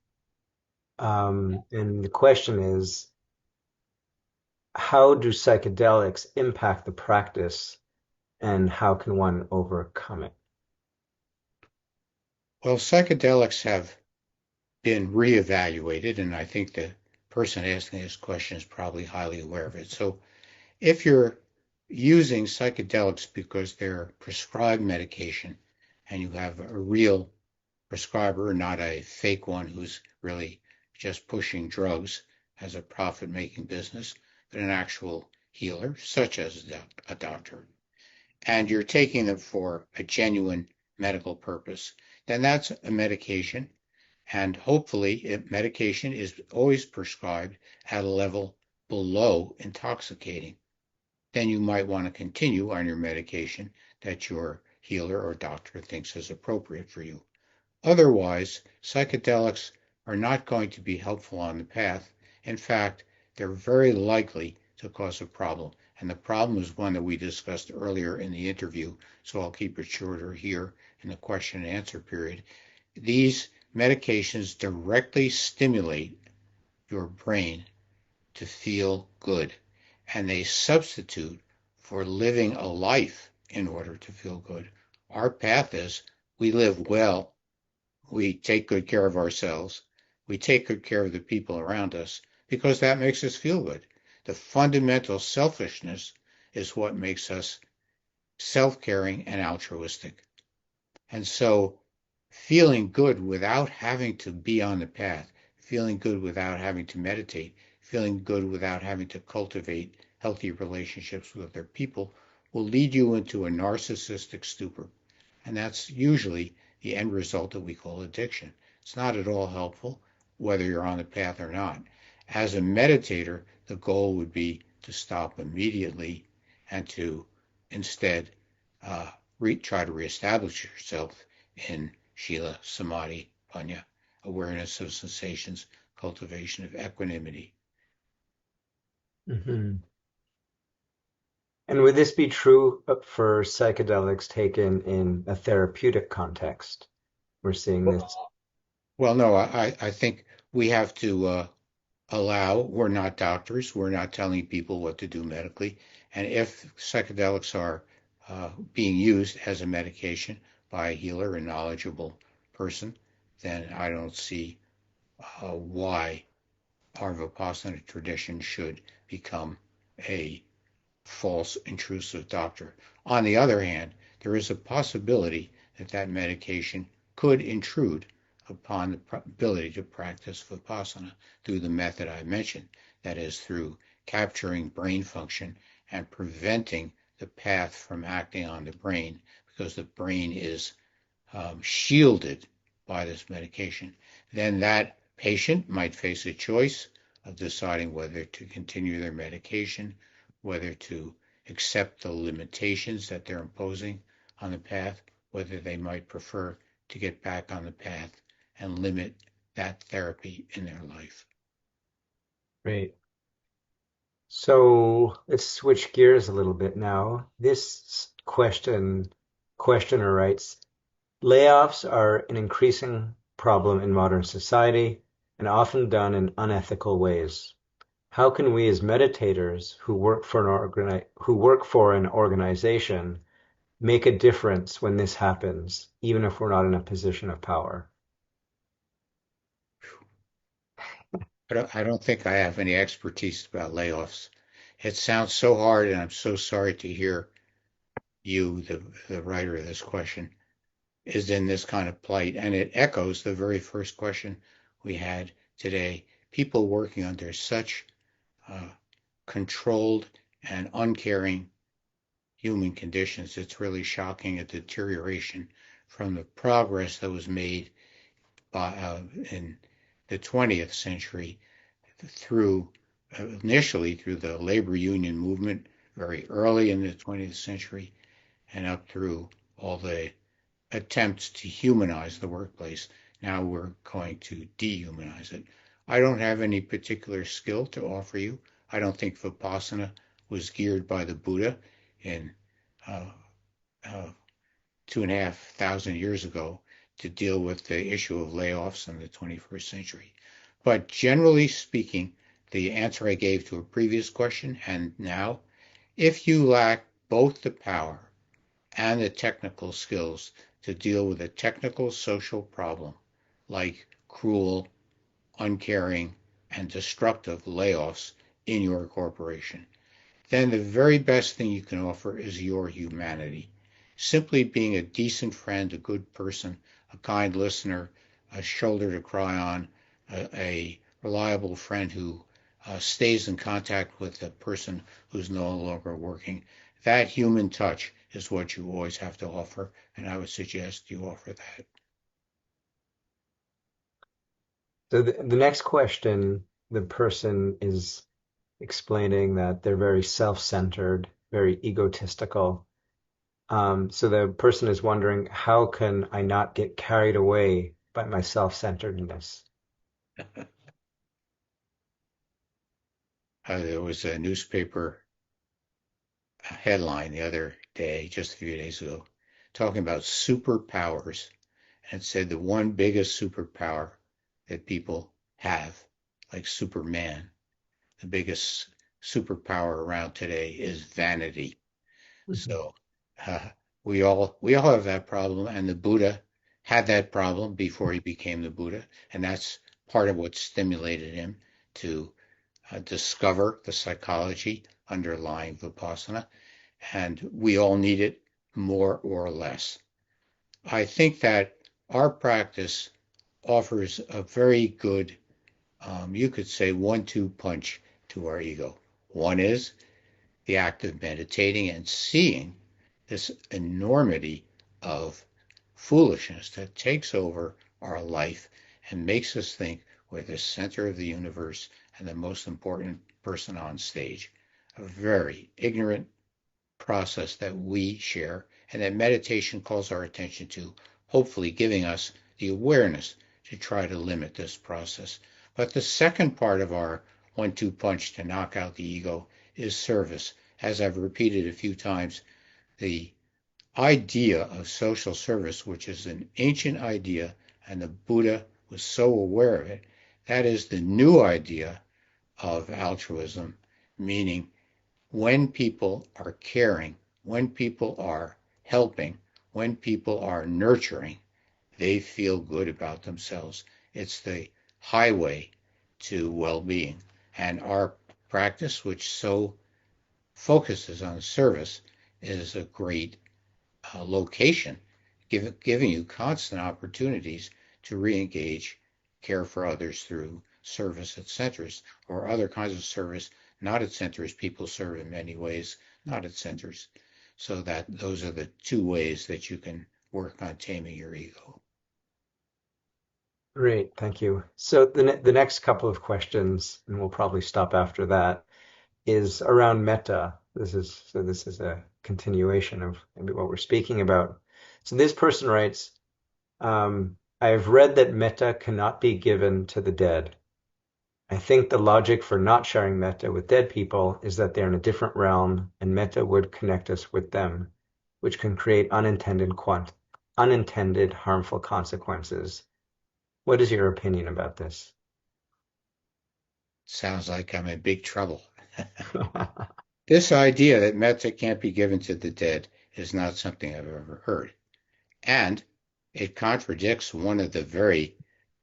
And the question is, how do psychedelics impact the practice, and how can one overcome it? Well, psychedelics have been reevaluated, and I think the person asking this question is probably highly aware of it. So if you're using psychedelics because they're prescribed medication and you have a real prescriber, not a fake one who's really just pushing drugs as a profit-making business, but an actual healer, such as a doctor, and you're taking them for a genuine medical purpose, then that's a medication. And hopefully, medication is always prescribed at a level below intoxicating. Then you might want to continue on your medication that your healer or doctor thinks is appropriate for you. Otherwise, psychedelics are not going to be helpful on the path. In fact, they're very likely to cause a problem. And the problem is one that we discussed earlier in the interview, so I'll keep it shorter here in the question and answer period. These medications directly stimulate your brain to feel good, and they substitute for living a life in order to feel good. Our path is we live well, we take good care of ourselves, we take good care of the people around us because that makes us feel good. The fundamental selfishness is what makes us self-caring and altruistic. And so feeling good without having to be on the path, feeling good without having to meditate, feeling good without having to cultivate healthy relationships with other people will lead you into a narcissistic stupor. And that's usually the end result that we call addiction. It's not at all helpful, whether you're on the path or not. As a meditator, the goal would be to stop immediately and to instead try to reestablish yourself in Shila, Samadhi, Panya, awareness of sensations, cultivation of equanimity. Mm-hmm. And would this be true for psychedelics taken in a therapeutic context? We're seeing this. Well, no, I think we have to we're not doctors, we're not telling people what to do medically. And if psychedelics are being used as a medication by a healer, a knowledgeable person, then I don't see why our Vipassana tradition should become a false intrusive doctor. On the other hand, there is a possibility that that medication could intrude upon the ability to practice Vipassana through the method I mentioned, that is, through capturing brain function and preventing the path from acting on the brain because the brain is shielded by this medication. Then that patient might face a choice of deciding whether to continue their medication, whether to accept the limitations that they're imposing on the path, whether they might prefer to get back on the path and limit that therapy in their life. Great. So let's switch gears a little bit now. This questioner writes, layoffs are an increasing problem in modern society and often done in unethical ways. How can we as meditators who work for an organization make a difference when this happens, even if we're not in a position of power? I don't think I have any expertise about layoffs. It sounds so hard, and I'm so sorry to hear you, the writer of this question, is in this kind of plight. And it echoes the very first question we had today. People working under such controlled and uncaring human conditions, it's really shocking a deterioration from the progress that was made in the 20th century through initially through the labor union movement very early in the 20th century and up through all the attempts to humanize the workplace. Now we're going to dehumanize it. I don't have any particular skill to offer you. I don't think Vipassana was geared by the Buddha in uh, uh, 2,500 years ago to deal with the issue of layoffs in the 21st century. But generally speaking, the answer I gave to a previous question and now, if you lack both the power and the technical skills to deal with a technical social problem like cruel, uncaring, and destructive layoffs in your corporation, then the very best thing you can offer is your humanity. Simply being a decent friend, a good person, a kind listener, a shoulder to cry on, a reliable friend who stays in contact with the person who's no longer working. That human touch is what you always have to offer, and I would suggest you offer that. So the next question, the person is explaining that they're very self-centered, very egotistical. So the person is wondering, how can I not get carried away by my self-centeredness? There was a newspaper headline the other day, just a few days ago, talking about superpowers, and it said the one biggest superpower that people have, like Superman, the biggest superpower around today is vanity. Mhm. So uh, we all have that problem, and the Buddha had that problem before he became the Buddha, and that's part of what stimulated him to discover the psychology underlying Vipassana, and we all need it more or less. I think that our practice offers a very good, you could say, 1-2 punch to our ego. One is the act of meditating and seeing this enormity of foolishness that takes over our life and makes us think we're the center of the universe and the most important person on stage. A very ignorant process that we share and that meditation calls our attention to, hopefully giving us the awareness to try to limit this process. But the second part of our 1-2 punch to knock out the ego is service. As I've repeated a few times, the idea of social service, which is an ancient idea, and the Buddha was so aware of it, that is the new idea of altruism, meaning when people are caring, when people are helping, when people are nurturing, they feel good about themselves. It's the highway to well-being. And our practice, which so focuses on service, is a great location, giving you constant opportunities to re-engage, care for others through service at centers or other kinds of service, not at centers. People serve in many ways, not at centers. So that those are the two ways that you can work on taming your ego. Great, thank you. So the next couple of questions, and we'll probably stop after that, is around metta. This is a continuation of maybe what we're speaking about. So this person writes, I have read that metta cannot be given to the dead. I think the logic for not sharing metta with dead people is that they're in a different realm and metta would connect us with them, which can create unintended harmful consequences. What is your opinion about this? Sounds like I'm in big trouble. This idea that metta can't be given to the dead is not something I've ever heard. And it contradicts one of the very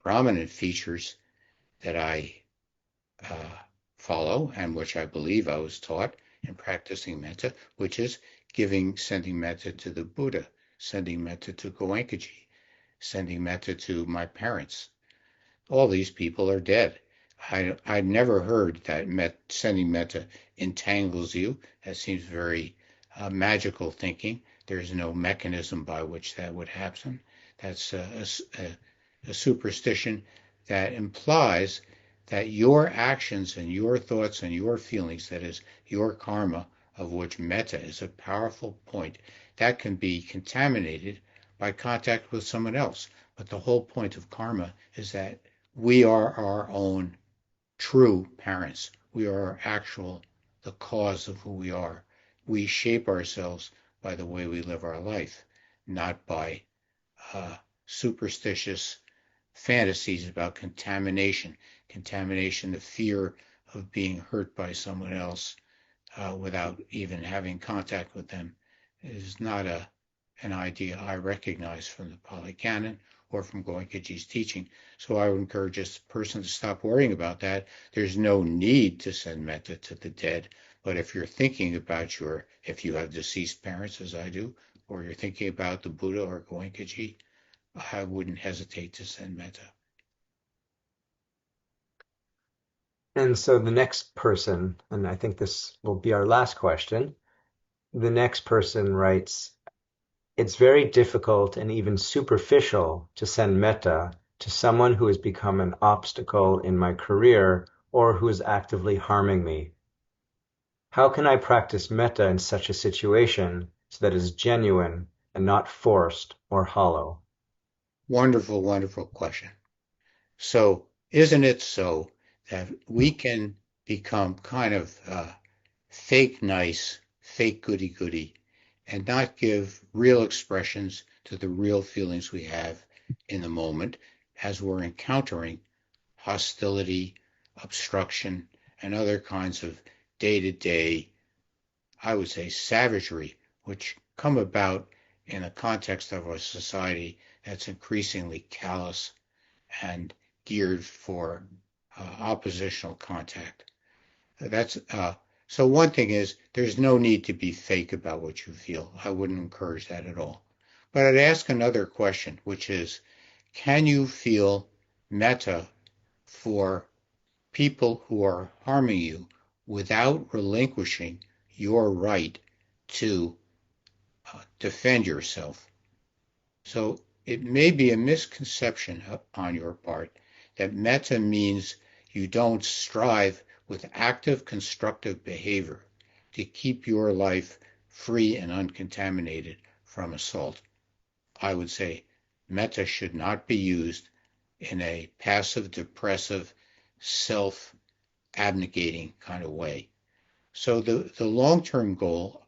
prominent features that I follow and which I believe I was taught in practicing metta, which is sending metta to the Buddha, sending metta to Goenkaji, sending metta to my parents. All these people are dead. I'd never heard that sending metta entangles you. That seems very magical thinking. There's no mechanism by which that would happen. That's a superstition that implies that your actions and your thoughts and your feelings, that is, your karma, of which metta is a powerful point, that can be contaminated by contact with someone else. But the whole point of karma is that we are our own true parents. We are the cause of who we are. We shape ourselves by the way we live our life, not by superstitious fantasies about contamination, the fear of being hurt by someone else without even having contact with them is not an idea I recognize from the Pali Canon or from Goenkaji's teaching. So I would encourage this person to stop worrying about that. There's no need to send metta to the dead. But if you're thinking about if you have deceased parents, as I do, or you're thinking about the Buddha or Goenkaji, I wouldn't hesitate to send metta. And so the next person, and I think this will be our last question, the next person writes, it's very difficult and even superficial to send metta to someone who has become an obstacle in my career or who is actively harming me. How can I practice metta in such a situation so that it is genuine and not forced or hollow? Wonderful, wonderful question. So isn't it so that we can become kind of fake nice, fake goody-goody, and not give real expressions to the real feelings we have in the moment as we're encountering hostility, obstruction, and other kinds of day-to-day, I would say, savagery, which come about in the context of a society that's increasingly callous and geared for oppositional contact. That's so one thing is there's no need to be fake about what you feel. I wouldn't encourage that at all. But I'd ask another question, which is, can you feel metta for people who are harming you without relinquishing your right to defend yourself? So it may be a misconception on your part that metta means you don't strive with active constructive behavior to keep your life free and uncontaminated from assault. I would say metta should not be used in a passive, depressive, self-abnegating kind of way. So the long-term goal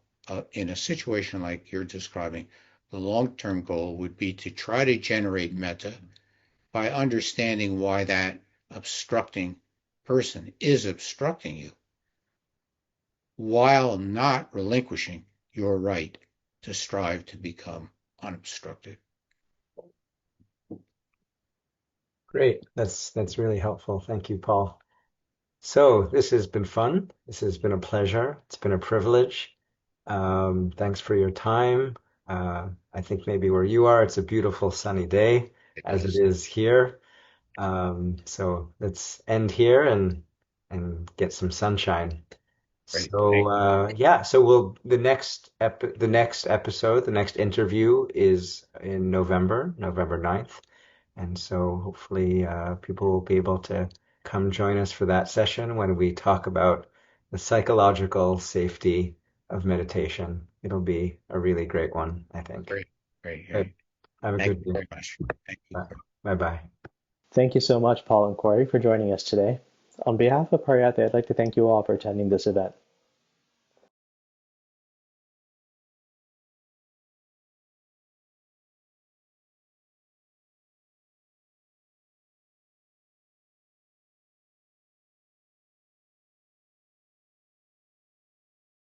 in a situation like you're describing, the long-term goal would be to try to generate metta by understanding why that obstructing person is obstructing you while not relinquishing your right to strive to become unobstructed. Great. That's really helpful. Thank you, Paul. So this has been fun. This has been a pleasure. It's been a privilege. Thanks for your time. I think maybe where you are, it's a beautiful sunny day, It as it is. is here. So let's end here and get some sunshine. Great. So Thank yeah, so we'll the next episode, the next interview is in November 9th. And so hopefully people will be able to come join us for that session when we talk about the psychological safety of meditation. It'll be a really great one, I think. Great. Great. Right. Great. Have a Thank good you day. very much. Thank you. Bye bye. Thank you so much, Paul and Kory, for joining us today. On behalf of Pariyatti, I'd like to thank you all for attending this event.